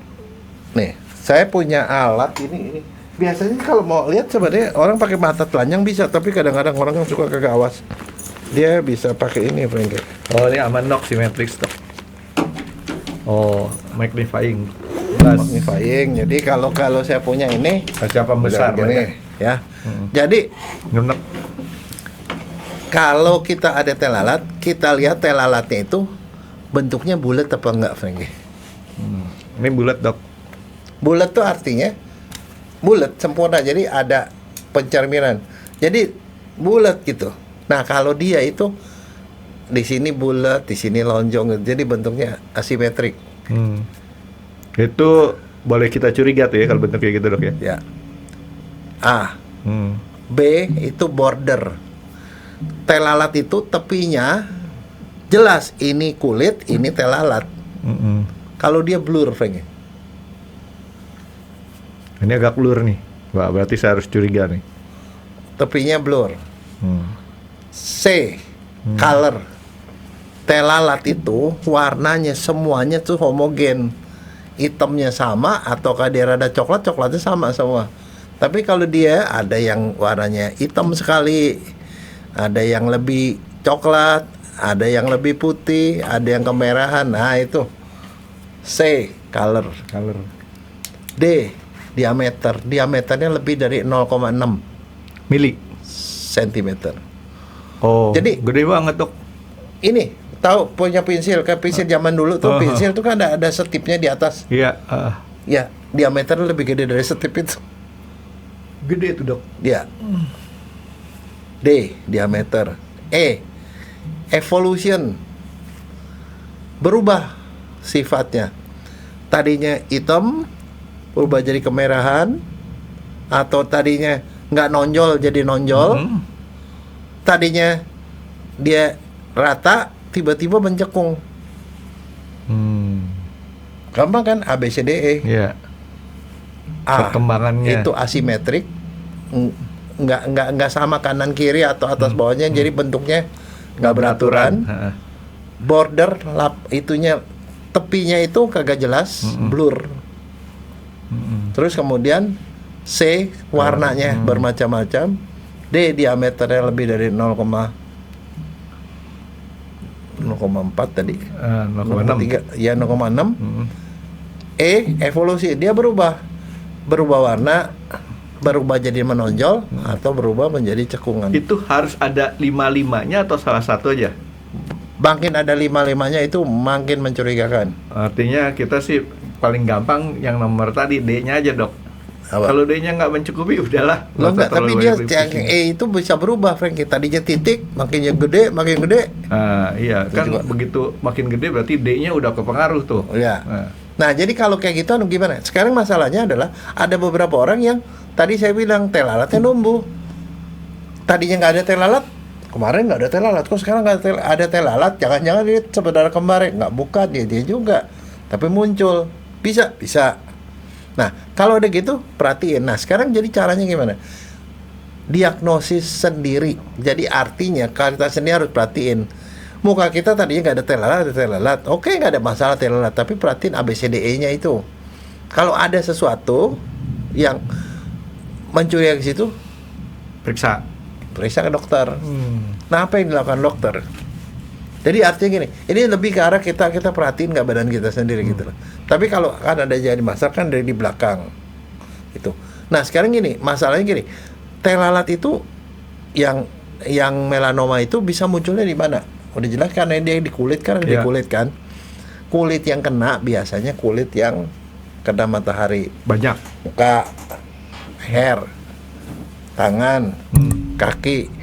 [SPEAKER 2] nih, saya punya alat ini. Biasanya kalau mau lihat sebenarnya orang pakai mata telanjang bisa, tapi kadang-kadang orang yang suka kagak awas, dia bisa pakai ini, Frankie.
[SPEAKER 3] Oh, ini aman dok, simetris dok. Oh, magnifying glass.
[SPEAKER 2] Magnifying. Jadi kalau saya punya ini,
[SPEAKER 3] Kaca pembesar
[SPEAKER 2] gini, ya. Jadi
[SPEAKER 3] Ngenek.
[SPEAKER 2] kalau kita ada teh lalat, kita lihat teh lalatnya itu bentuknya bulat apa enggak, Frankie?
[SPEAKER 3] Ini bulat dok.
[SPEAKER 2] Bulat tuh artinya bulat sempurna, jadi ada pencerminan. Jadi bulat gitu. Nah, kalau dia itu di sini bulat, di sini lonjong, jadi bentuknya asimetrik.
[SPEAKER 3] Itu boleh kita curiga tuh ya kalau bentuk kayak gitu dok ya?
[SPEAKER 2] Ya. A. B itu border. Tel lalat itu tepinya jelas ini kulit, ini tel lalat. Kalau dia blur, Frank.
[SPEAKER 3] Ini agak blur nih. Wah, berarti saya harus curiga nih.
[SPEAKER 2] Tepinya blur. C. Color. Tel lalat itu warnanya semuanya tuh homogen. Hitamnya sama ataukah dia rada coklat, coklatnya sama semua. Tapi kalau dia ada yang warnanya hitam sekali, ada yang lebih coklat, ada yang lebih putih, ada yang kemerahan. Nah itu C. Color. D. Diameter. Diameternya lebih dari 0,6
[SPEAKER 3] Mili.
[SPEAKER 2] cm.
[SPEAKER 3] Oh,
[SPEAKER 2] Jadi
[SPEAKER 3] gede banget dok.
[SPEAKER 2] Ini tahu punya pensil, kayak pensil zaman dulu tuh, pensil tuh kan ada setipnya di atas.
[SPEAKER 3] Iya.
[SPEAKER 2] Ya, diameternya lebih gede dari setip itu.
[SPEAKER 3] Gede tuh dok.
[SPEAKER 2] Ya. D. Diameter. E. Evolution. Berubah sifatnya. Tadinya hitam berubah jadi kemerahan, atau tadinya nggak nonjol jadi nonjol. Tadinya dia rata, tiba-tiba mencekung. Gampang kan? A, B, C, D, E.
[SPEAKER 3] Iya.
[SPEAKER 2] A.
[SPEAKER 3] Perkembangannya.
[SPEAKER 2] Itu asimetrik. Nggak sama kanan kiri atau atas bawahnya, jadi bentuknya nggak beraturan. Border itunya, tepinya itu kagak jelas, blur. Terus kemudian C, warnanya bermacam-macam. D, diameternya lebih dari 0,4 tadi. 0,3. Ya, 0,6. E, evolusi, dia berubah warna, berubah jadi menonjol atau berubah menjadi cekungan.
[SPEAKER 3] Itu harus ada 5-5-nya atau salah satu aja?
[SPEAKER 2] Makin ada 5-5-nya itu makin mencurigakan.
[SPEAKER 3] Artinya kita sih paling gampang yang nomor tadi, D-nya aja dok.
[SPEAKER 2] Apa?
[SPEAKER 3] Kalau D-nya nggak mencukupi, udahlah.
[SPEAKER 2] Lo enggak, tapi dia yang
[SPEAKER 3] yang
[SPEAKER 2] E itu bisa berubah, Frank. Tadinya titik, makin gede, makin gede.
[SPEAKER 3] iya,
[SPEAKER 2] Itu
[SPEAKER 3] kan
[SPEAKER 2] juga.
[SPEAKER 3] begitu makin gede berarti D-nya udah kepengaruh tuh.
[SPEAKER 2] Ya.
[SPEAKER 3] Nah.
[SPEAKER 2] Nah, jadi kalau kayak gitu gimana? Sekarang masalahnya adalah ada beberapa orang yang tadi saya bilang tel lalatnya numbuh. Tadinya nggak ada tel lalat, kemarin nggak ada tel lalat. Kok sekarang nggak ada tel lalat? Jangan-jangan dia saudara kemarin nggak, bukan dia juga, tapi muncul. Bisa. Nah, kalau ada gitu, perhatiin. Nah, sekarang jadi caranya gimana? Diagnosis sendiri. Jadi artinya kita sendiri harus perhatiin. Muka kita tadinya nggak ada tel lalat. Oke, nggak ada masalah tel lalat. Tapi perhatiin ABCDE-nya itu. Kalau ada sesuatu yang mencurigai ke situ,
[SPEAKER 3] Periksa.
[SPEAKER 2] periksa ke dokter. Nah, apa yang dilakukan dokter? Jadi artinya gini, ini lebih ke arah kita perhatiin nggak badan kita sendiri gitu loh. Tapi kalau kan ada jadi masalah kan dari di belakang itu. Nah sekarang gini, masalahnya gini, tel lalat itu yang melanoma itu bisa munculnya di mana? Udah jelas karena dia di kulit kan, di kulit kan. Kulit yang kena biasanya kulit yang kena matahari.
[SPEAKER 3] Banyak.
[SPEAKER 2] Muka, hair, tangan, kaki.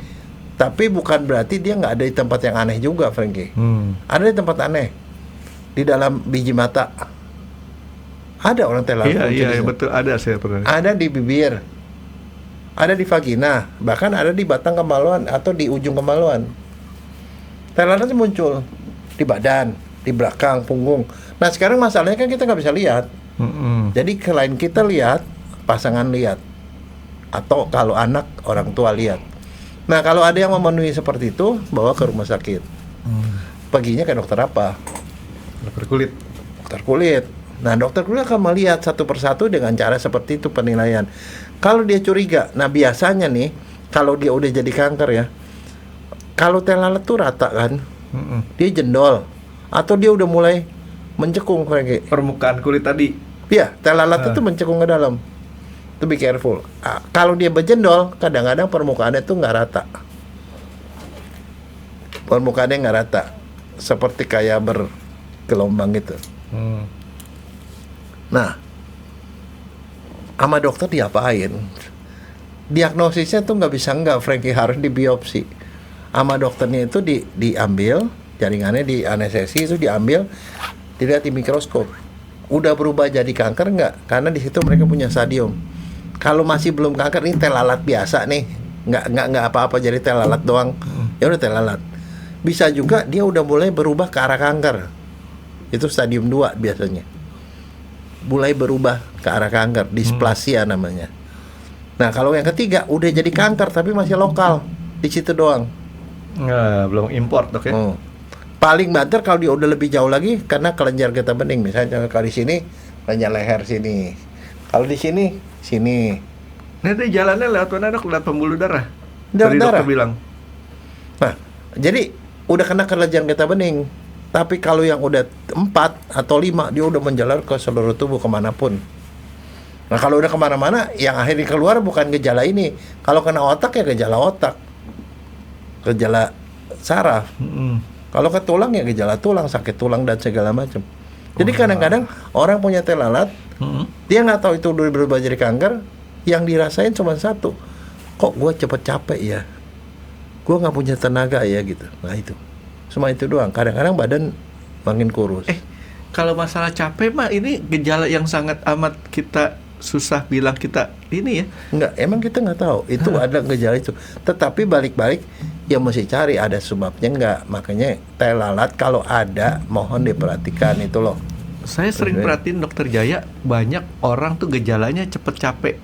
[SPEAKER 2] Tapi bukan berarti dia nggak ada di tempat yang aneh juga, Frankie. Ada di tempat aneh, di dalam biji mata. Ada orang tel lalat.
[SPEAKER 3] Iya betul, ada saya pernah.
[SPEAKER 2] Ada di bibir, ada di vagina, bahkan ada di batang kemaluan atau di ujung kemaluan. Tel lalat muncul di badan, di belakang, punggung. Nah sekarang masalahnya kan kita nggak bisa lihat. Jadi selain kita lihat, pasangan lihat, atau kalau anak orang tua lihat. Nah kalau ada yang memenuhi seperti itu, bawa ke rumah sakit. Paginya ke dokter apa?
[SPEAKER 3] Dokter kulit.
[SPEAKER 2] Dokter kulit. Nah dokter kulit akan melihat satu persatu dengan cara seperti itu penilaian. Kalau dia curiga, nah biasanya nih, kalau dia udah jadi kanker ya, kalau tel lalat tuh rata kan, dia jendol, atau dia udah mulai mencekung kayak.
[SPEAKER 3] Permukaan kulit tadi.
[SPEAKER 2] Iya, tel lalat itu mencekung ke dalam. To be careful. Kalau dia berjendol, kadang-kadang permukaannya tuh nggak rata. Permukaannya nggak rata, seperti kayak bergelombang gitu. Nah, sama dokter diapain? Diagnosisnya tuh nggak bisa Frankie, harus dibiopsi. sama dokternya itu diambil jaringannya, di anestesi itu diambil, dilihat di mikroskop. Udah berubah jadi kanker nggak? Karena di situ mereka punya stadium. Kalau masih belum kanker, ini teh lalat biasa nih, nggak apa-apa, jadi teh lalat doang. Ya udah teh lalat. Bisa juga dia udah mulai berubah ke arah kanker. Itu stadium 2 biasanya. Mulai berubah ke arah kanker, displasia namanya. Nah, kalau yang ketiga udah jadi kanker tapi masih lokal di situ doang.
[SPEAKER 3] Nah, belum import dok ya.
[SPEAKER 2] Paling banter kalau dia udah lebih jauh lagi karena kelenjar getah bening. Misalnya kalau di sini kelenjar leher sini. Kalau di sini sini.
[SPEAKER 3] Nanti jalannya lewat mana dok? Lewat pembuluh darah.
[SPEAKER 2] Darah.
[SPEAKER 3] Tadi dokter bilang.
[SPEAKER 2] Nah, jadi udah kena kelenjar getah bening. Tapi kalau yang udah 4 atau 5 dia udah menjalar ke seluruh tubuh kemanapun. Nah kalau udah kemana-mana, yang akhirnya keluar bukan gejala ini. Kalau kena otak ya gejala otak, gejala saraf. Kalau ke tulang ya gejala tulang, sakit tulang dan segala macam. Jadi kadang-kadang orang punya teh lalat, dia nggak tahu itu udah berubah jadi kanker. Yang dirasain cuma satu, kok gue cepet capek ya, gue nggak punya tenaga ya gitu. Nah itu, cuma itu doang. Kadang-kadang badan makin kurus.
[SPEAKER 3] Kalau masalah capek mah ini gejala yang sangat amat kita susah bilang kita ini ya.
[SPEAKER 2] Enggak, emang kita nggak tahu itu ada gejala itu. Tetapi balik-balik ya mesti cari ada sebabnya enggak. Makanya teh lalat kalau ada mohon diperhatikan itu loh.
[SPEAKER 3] Saya sering perhatiin dokter Jaya, banyak orang tuh gejalanya cepet capek.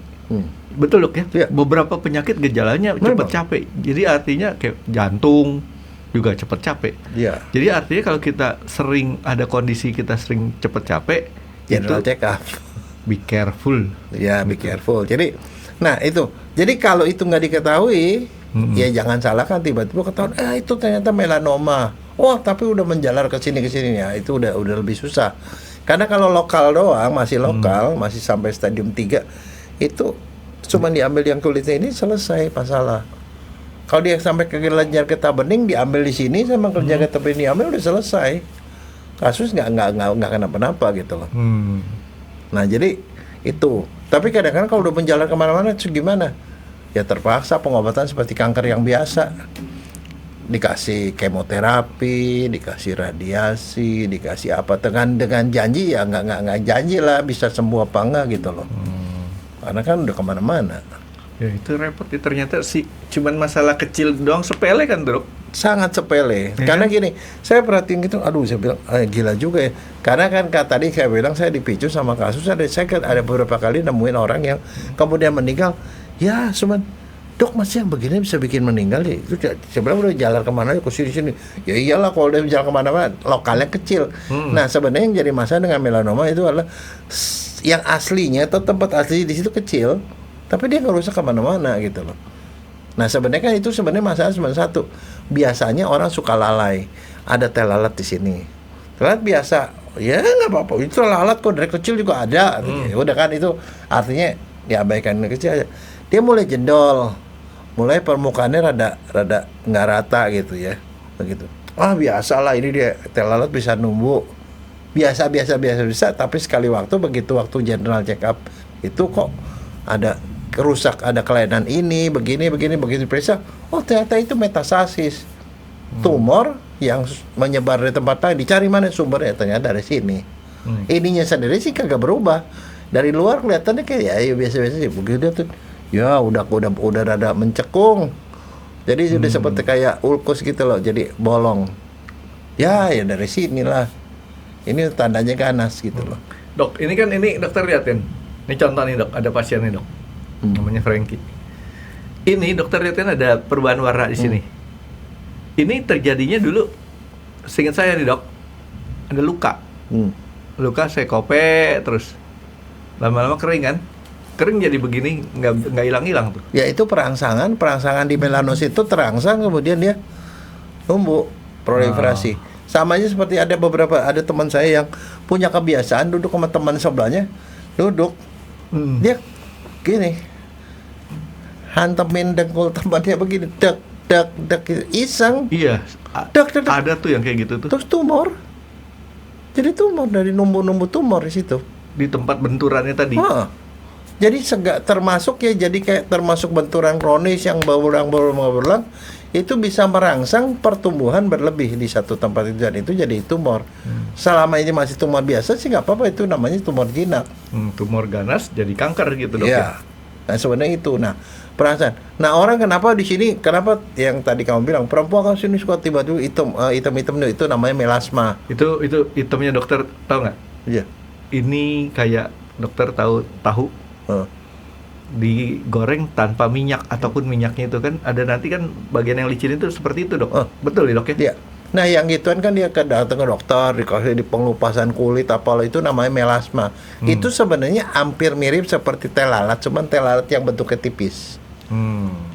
[SPEAKER 3] Betul dok ya?
[SPEAKER 2] Iya.
[SPEAKER 3] Beberapa penyakit gejalanya cepet capek. Jadi artinya kayak jantung juga cepet capek.
[SPEAKER 2] Iya.
[SPEAKER 3] Jadi artinya kalau kita sering ada kondisi kita sering cepet capek,
[SPEAKER 2] General
[SPEAKER 3] itu
[SPEAKER 2] check up.
[SPEAKER 3] be careful.
[SPEAKER 2] Ya, be careful. Jadi, nah itu. Jadi kalau itu nggak diketahui, ya jangan salahkan tiba-tiba ketahuan, itu ternyata melanoma. Wah, tapi udah menjalar ke sini ya. Itu udah lebih susah. Karena kalau lokal doang, masih lokal, masih sampai stadium 3, itu cuma diambil yang kulitnya ini selesai masalah. Kalau dia sampai ke kelenjar getah bening diambil di sini sama kelenjar getah bening diambil udah selesai. Kasus nggak kenapa-napa gitu loh. Nah jadi itu. Tapi kadang-kadang kalau udah menjalar kemana-mana itu gimana? Ya terpaksa pengobatan seperti kanker yang biasa. Dikasih kemoterapi, dikasih radiasi, dikasih apa dengan janji ya nggak janji lah bisa sembuh apa enggak gitu loh. Karena kan udah kemana-mana.
[SPEAKER 3] Ya itu repot ya, ternyata sih cuman masalah kecil doang, sepele kan dok?
[SPEAKER 2] Sangat sepele.
[SPEAKER 3] Ya.
[SPEAKER 2] Karena gini, saya perhatiin gitu, aduh saya bilang gila juga ya. Karena kan tadi saya bilang saya dipicu sama kasus saya ada beberapa kali nemuin orang yang kemudian meninggal. Ya, cuman dok masih yang begini bisa bikin meninggal ya. Itu saya bilang udah jalan kemana ya ke sini. Ya iyalah kalau udah jalan kemana-mana lokalnya kecil. Nah sebenarnya yang jadi masalah dengan melanoma itu adalah yang aslinya atau tempat asli di situ kecil, tapi dia nggak rusak kemana-mana gitu loh. Nah sebenarnya kan itu sebenarnya masalah cuma satu. Biasanya orang suka lalai. Ada teh lalat di sini. Teh lalat biasa, ya nggak apa-apa. Itu lalat kok dari kecil juga ada. Ya udah kan itu artinya diabaikan dari kecil aja. Dia mulai jendol, mulai permukaannya rada nggak rata gitu ya, begitu. Biasalah ini dia teh lalat bisa numbuh. Biasa, tapi sekali waktu begitu waktu general check up itu kok ada kerusak, ada kelainan ini, begini, begitu periksa, ternyata itu metastasis. Tumor yang menyebar di tempat lain, dicari mana sumbernya, ternyata dari sini. Ininya sendiri sih kagak berubah. Dari luar kelihatannya kayak ya biasa-biasa sih, begitu tuh. Ya udah rada mencekung. Jadi sudah seperti kayak ulkus gitu loh, jadi bolong. Ya dari sinilah. Ini tandanya ganas gitu loh.
[SPEAKER 3] Dok, ini dokter liatin. Ini contoh nih dok, ada pasien nih dok. Namanya Frankie. Ini dokter liatin ada perubahan warna di sini. Ini terjadinya dulu, seingat saya nih dok, ada luka. Luka saya kope terus. Lama-lama kering kan? Kering jadi begini, nggak hilang-hilang tuh.
[SPEAKER 2] Ya itu perangsangan di melanosit itu terangsang kemudian dia tumbuh proliferasi. Sama aja seperti ada teman saya yang punya kebiasaan duduk sama teman sebelahnya, dia gini, hantemin dengkul temannya begini, dek iseng.
[SPEAKER 3] Iya.
[SPEAKER 2] Dek.
[SPEAKER 3] Ada tuh yang kayak gitu tuh.
[SPEAKER 2] Terus tumor. Jadi tumor dari numbu tumor di situ.
[SPEAKER 3] Di tempat benturannya tadi.
[SPEAKER 2] Jadi termasuk benturan kronis yang berulang, itu bisa merangsang pertumbuhan berlebih di satu tempat itu, dan itu jadi tumor. Selama ini masih tumor biasa sih nggak apa-apa, itu namanya tumor jinak.
[SPEAKER 3] Tumor ganas jadi kanker gitu dok
[SPEAKER 2] Iya. Nah sebenarnya itu. Nah perasaan. Nah orang kenapa di sini, kenapa yang tadi kamu bilang perempuan kan sini suka tiba-tiba hitam itu namanya melasma.
[SPEAKER 3] Itu hitamnya dokter tahu nggak?
[SPEAKER 2] Iya.
[SPEAKER 3] Ini kayak dokter tahu digoreng tanpa minyak ataupun minyaknya itu kan ada nanti kan bagian yang licin itu seperti itu dok. Betul ya dok ya?
[SPEAKER 2] Iya. Nah yang gituan kan dia datang ke dokter, dikasih di pengelupasan kulit apalah, itu namanya melasma. Itu sebenarnya hampir mirip seperti teh lalat, cuman teh lalat yang bentuknya tipis.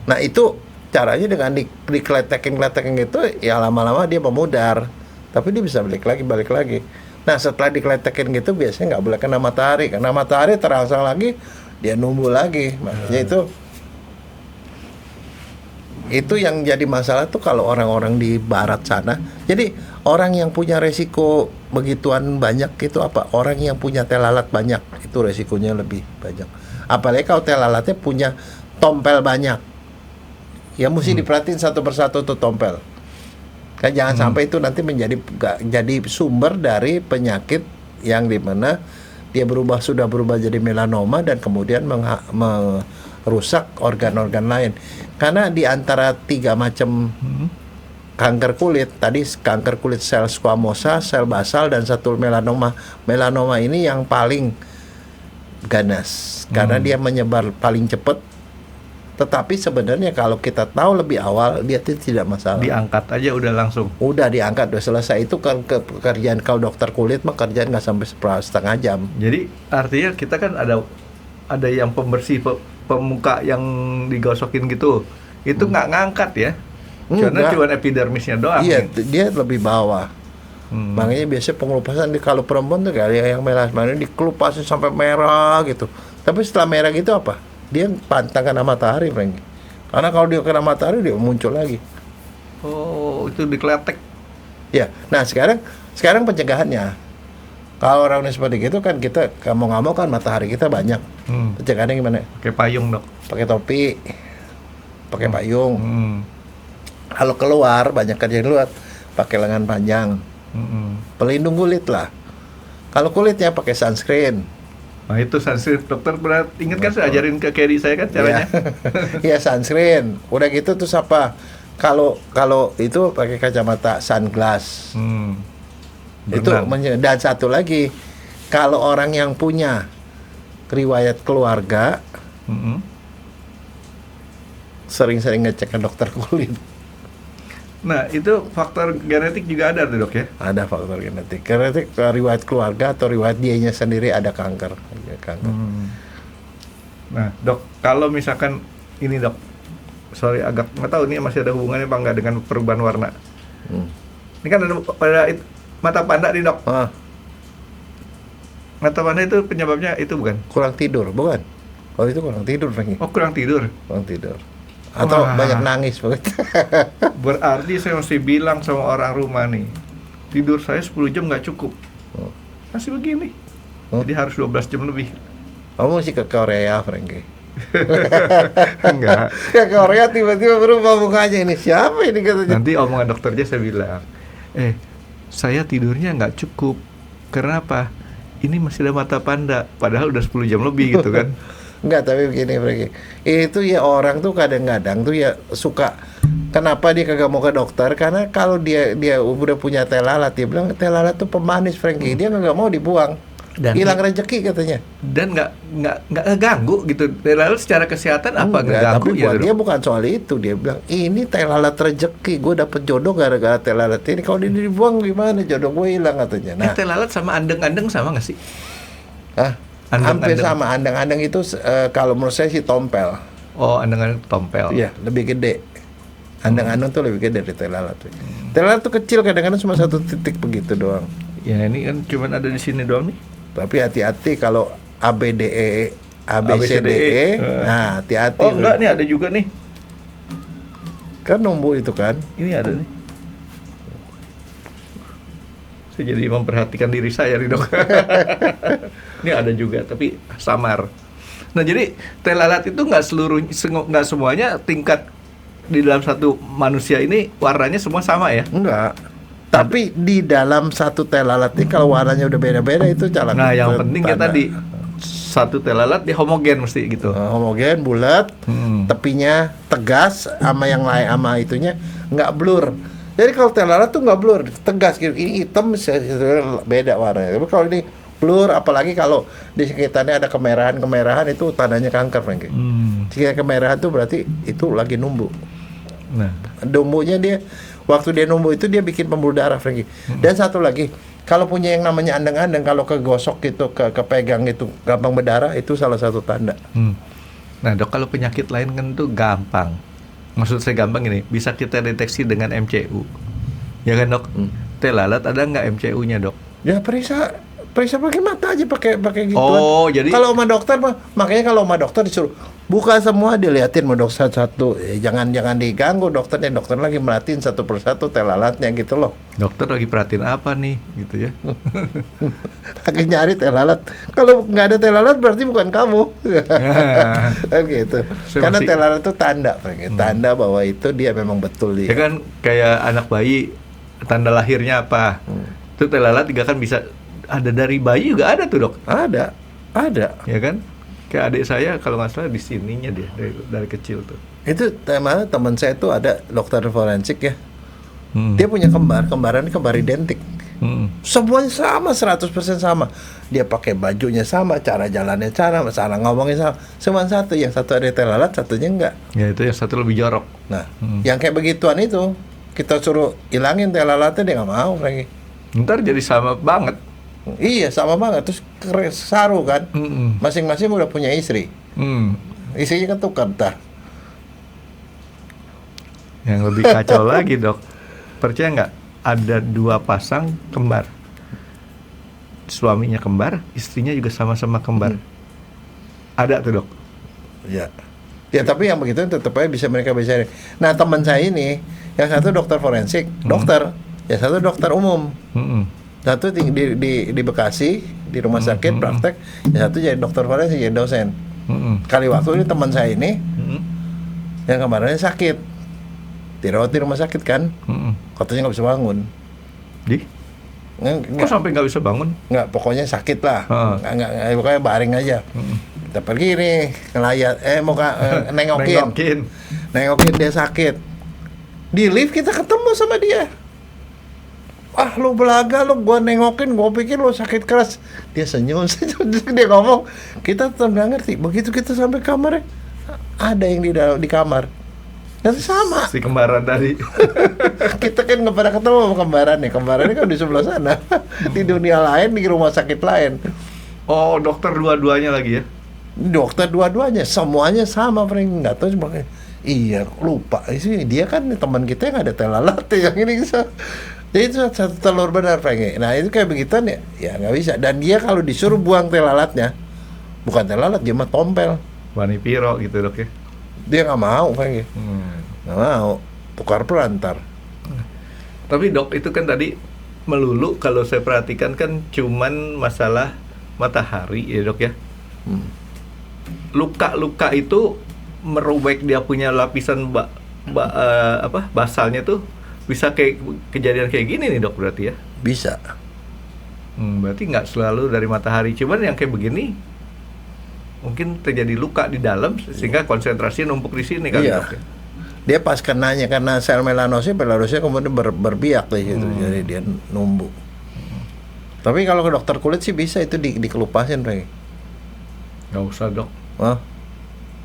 [SPEAKER 2] Nah itu caranya dengan dikletekin gitu, ya lama-lama dia memudar, tapi dia bisa balik lagi. Nah setelah dikletekin gitu biasanya nggak boleh kena matahari, karena matahari terangsang lagi dia numbuh lagi. Makanya itu yang jadi masalah tuh kalau orang-orang di barat sana. Jadi orang yang punya resiko begituan banyak itu apa? Orang yang punya teh lalat banyak itu resikonya lebih banyak. Apalagi kalau teh lalatnya punya tompel banyak, ya mesti diperhatiin satu persatu tuh tompel. Kan jangan sampai itu nanti jadi sumber dari penyakit yang dimana dia sudah berubah jadi melanoma dan kemudian merusak organ-organ lain. Karena di antara 3 macam kanker kulit, tadi kanker kulit sel squamosa, sel basal, dan satu melanoma. Melanoma ini yang paling ganas karena dia menyebar paling cepat. Tetapi sebenarnya kalau kita tahu lebih awal, dia tidak masalah.
[SPEAKER 3] Diangkat aja udah langsung.
[SPEAKER 2] Udah diangkat, udah selesai. Itu kan pekerjaan kalau dokter kulit mah kerjaan nggak sampai setengah jam.
[SPEAKER 3] Jadi artinya kita kan ada yang pembersih pemuka yang digosokin gitu. Itu nggak ngangkat ya. Karena cuma epidermisnya doang.
[SPEAKER 2] Iya, dia lebih bawah. Makanya biasanya pengelupasan kalau perempuan tuh kayak yang melasma ini dikelupasin sampai merah gitu. Tapi setelah merah gitu apa? Dia pantang kena matahari, Frank. Karena kalau dia kena matahari dia muncul lagi.
[SPEAKER 3] Oh, itu dikletek.
[SPEAKER 2] Ya. Nah, sekarang pencegahannya. Kalau orang seperti itu kan kita mau nggak mau kan matahari kita banyak. Pencegahannya gimana?
[SPEAKER 3] Pakai payung, dok.
[SPEAKER 2] Pakai topi. Pakai payung. Kalau keluar, banyak kerja di luar, pakai lengan panjang. Pelindung kulit lah. Kalau kulitnya pakai sunscreen.
[SPEAKER 3] Nah itu sunscreen, dokter pernah ingat kan saya ajarin ke Kerry saya kan caranya.
[SPEAKER 2] Iya sunscreen. Udah gitu terus apa? Kalau itu pakai kacamata sunglass. Itu dan satu lagi, kalau orang yang punya riwayat keluarga, sering-sering ngecek ke dokter kulit.
[SPEAKER 3] Nah itu faktor genetik juga ada tuh dok ya?
[SPEAKER 2] Ada faktor genetik. Riwayat keluarga atau riwayat dianya sendiri ada kanker.
[SPEAKER 3] Nah dok, kalau misalkan ini dok, sorry agak nggak tahu ini masih ada hubungannya apa nggak dengan perubahan warna. Ini kan ada mata panda nih dok. Mata panda itu penyebabnya itu bukan?
[SPEAKER 2] Kurang tidur, bukan? Oh itu kurang tidur, Franky.
[SPEAKER 3] Oh kurang tidur?
[SPEAKER 2] Kurang tidur. Atau banyak nangis begitu.
[SPEAKER 3] Berarti saya mesti bilang sama orang rumah nih, tidur saya 10 jam nggak cukup. Masih begini. Jadi harus 12 jam lebih.
[SPEAKER 2] Kamu mesti ke Korea, Franky.
[SPEAKER 3] Enggak.
[SPEAKER 2] Ke Korea tiba-tiba berubah mukanya, ini siapa ini katanya.
[SPEAKER 3] Nanti omongan dokternya saya bilang, saya tidurnya nggak cukup. Karena apa? Ini masih ada mata panda. Padahal udah 10 jam lebih gitu kan.
[SPEAKER 2] Enggak, tapi begini Franky, itu ya orang tuh kadang-kadang tuh ya suka, kenapa dia kagak mau ke dokter? Karena kalau dia udah punya teh lalat, dia bilang teh lalat tuh pemanis, Franky. Dia nggak mau dibuang, hilang rezeki katanya.
[SPEAKER 3] Dan nggak ganggu gitu. Teh lalat secara kesehatan apa nggak ganggu?
[SPEAKER 2] Tapi buat dia bukan soal itu. Dia bilang ini teh lalat rezeki, gue dapet jodoh gara-gara teh lalat ini. Kalau dia dibuang gimana, jodoh gue hilang katanya. Nah,
[SPEAKER 3] teh lalat sama andeng-andeng sama nggak sih?
[SPEAKER 2] Hampir sama. Andeng-andeng itu kalau menurut saya sih tompel.
[SPEAKER 3] Oh, andeng-andeng tompel.
[SPEAKER 2] Iya, lebih gede. Andeng-andeng tuh lebih gede dari teh lalat. Teh lalat tuh kecil, kadang-kadang cuma 1 titik begitu doang.
[SPEAKER 3] Ya ini kan cuma ada di sini doang nih.
[SPEAKER 2] Tapi hati-hati kalau ABCDE. Nah, hati-hati.
[SPEAKER 3] Oh enggak, nih ada juga nih.
[SPEAKER 2] Kan numbuh itu kan.
[SPEAKER 3] Ini ada nih. Saya jadi memperhatikan diri saya nih dok. Ini ada juga tapi samar. Nah jadi teh lalat itu nggak semuanya tingkat di dalam satu manusia ini warnanya semua sama ya?
[SPEAKER 2] Enggak. Tapi di dalam satu teh lalat ini kalau warnanya udah beda-beda itu calak.
[SPEAKER 3] Nah, yang penting kan tadi satu teh lalat dia homogen mesti gitu.
[SPEAKER 2] Homogen, bulat, tepinya tegas, sama yang lain sama itunya nggak blur. Jadi kalau teh lalat tuh nggak blur, tegas gitu. Ini hitam beda warnanya. Tapi kalau ini blur, apalagi kalau di sekitarnya ada kemerahan itu tandanya kanker, Franky. Jika kemerahan itu berarti itu lagi numbu.
[SPEAKER 3] Nah,
[SPEAKER 2] Numbunya dia waktu dia numbu itu dia bikin pembuluh darah, Franky. Dan satu lagi, kalau punya yang namanya andeng-andeng, kalau kegosok gitu, kepegang itu gampang berdarah, itu salah satu tanda.
[SPEAKER 3] Nah, Dok, kalau penyakit lain kan tuh gampang. Maksud saya gampang ini, bisa kita deteksi dengan MCU. Ya kan, Dok? Teh lalat ada nggak MCU-nya, Dok?
[SPEAKER 2] Ya periksa pakai mata aja, pakai gituan.
[SPEAKER 3] Oh, jadi
[SPEAKER 2] kalau sama dokter mah, makanya kalau sama dokter disuruh buka semua, diliatin sama dokter satu-satu. Jangan diganggu dokternya lagi merhatiin satu persatu teh lalatnya gitu loh.
[SPEAKER 3] dokter lagi perhatiin apa nih, gitu ya?
[SPEAKER 2] Lagi nyari teh lalat. Kalau nggak ada teh lalat berarti bukan kamu. Gitu. Karena teh lalat itu tanda, tanda bahwa itu dia memang betul dia.
[SPEAKER 3] Ya kan kayak anak bayi, tanda lahirnya apa? Itu teh lalat juga kan bisa ada dari bayi juga ada tuh, Dok.
[SPEAKER 2] Ada.
[SPEAKER 3] Ya kan? Kayak adik saya kalau nggak salah di sininya dia dari kecil tuh.
[SPEAKER 2] Itu teman saya itu ada dokter forensik ya. Dia punya kembaran identik. Semuanya sama, 100% sama. Dia pakai bajunya sama, cara jalannya cara ngomongnya sama. Cuma satu, yang satu ada teh lalat, satunya enggak.
[SPEAKER 3] Ya itu yang satu lebih jorok.
[SPEAKER 2] Nah, yang kayak begituan itu kita suruh hilangin teh lalatnya, dia nggak mau lagi.
[SPEAKER 3] Ntar jadi sama banget.
[SPEAKER 2] Iya, sama banget. Terus saru kan. Masing-masing udah punya istri. Istrinya kan tukar ntar.
[SPEAKER 3] Yang lebih kacau lagi, Dok. Percaya nggak? Ada 2 pasang kembar. Suaminya kembar, istrinya juga sama-sama kembar. Ada tuh, Dok.
[SPEAKER 2] Ya. Ya, tapi yang begitu tetap aja mereka bisa. Nah, teman saya ini, yang satu dokter forensik, dokter. Yang satu dokter umum. Satu di Bekasi, di rumah sakit praktek. Yang satu jadi dokter forensik, jadi dosen. Kali waktu ini teman saya ini, yang kemarinnya sakit, dirawat di rumah sakit kan, katanya nggak bisa bangun.
[SPEAKER 3] Kok sampai nggak bisa bangun?
[SPEAKER 2] Nggak, pokoknya sakit lah. Nggak, pokoknya baring aja. Kita pergi nih, ngelayat, nengokin dia sakit. Di lift kita ketemu sama dia. Ah, lu belaga lu, gua nengokin, gua pikir lu sakit keras. Dia senyum, dia ngomong, kita tetap nggak ngerti. Begitu kita sampai kamarnya, ada yang di kamar. Dan sama.
[SPEAKER 3] Si kembaran tadi.
[SPEAKER 2] Kita kan nggak pernah ketemu sama kembarannya. Kembarannya kan di sebelah sana, di dunia lain, di rumah sakit lain.
[SPEAKER 3] Oh, dokter dua-duanya lagi ya?
[SPEAKER 2] Dokter dua-duanya, semuanya sama, Frank. Nggak tahu cuma iya, lupa sih. Dia kan teman kita yang ada teh lalat yang ini bisa. Jadi itu satu telur benar, Frank. Nah itu kayak begituan ya nggak bisa. Dan dia kalau disuruh buang teh lalatnya, bukan teh lalat, dia mah tompel.
[SPEAKER 3] Wani piro gitu, Dok ya?
[SPEAKER 2] Dia nggak mau, Frank. Nggak mau, tukar perantar.
[SPEAKER 3] Tapi, Dok, itu kan tadi melulu kalau saya perhatikan kan cuman masalah matahari ya, Dok ya. Luka-luka itu merobek dia punya lapisan basalnya tuh bisa kayak kejadian kayak gini nih, Dok, berarti ya?
[SPEAKER 2] Bisa.
[SPEAKER 3] Berarti nggak selalu dari matahari, cuman yang kayak begini mungkin terjadi luka di dalam sehingga konsentrasi numpuk di sini kan, Dok ya?
[SPEAKER 2] Dia pas kenanya karena sel melanosit kemudian berbiak di situ, jadi dia numbu. Tapi kalau ke dokter kulit sih bisa itu dikelupasin, Pak.
[SPEAKER 3] Nggak usah, Dok.
[SPEAKER 2] Hah?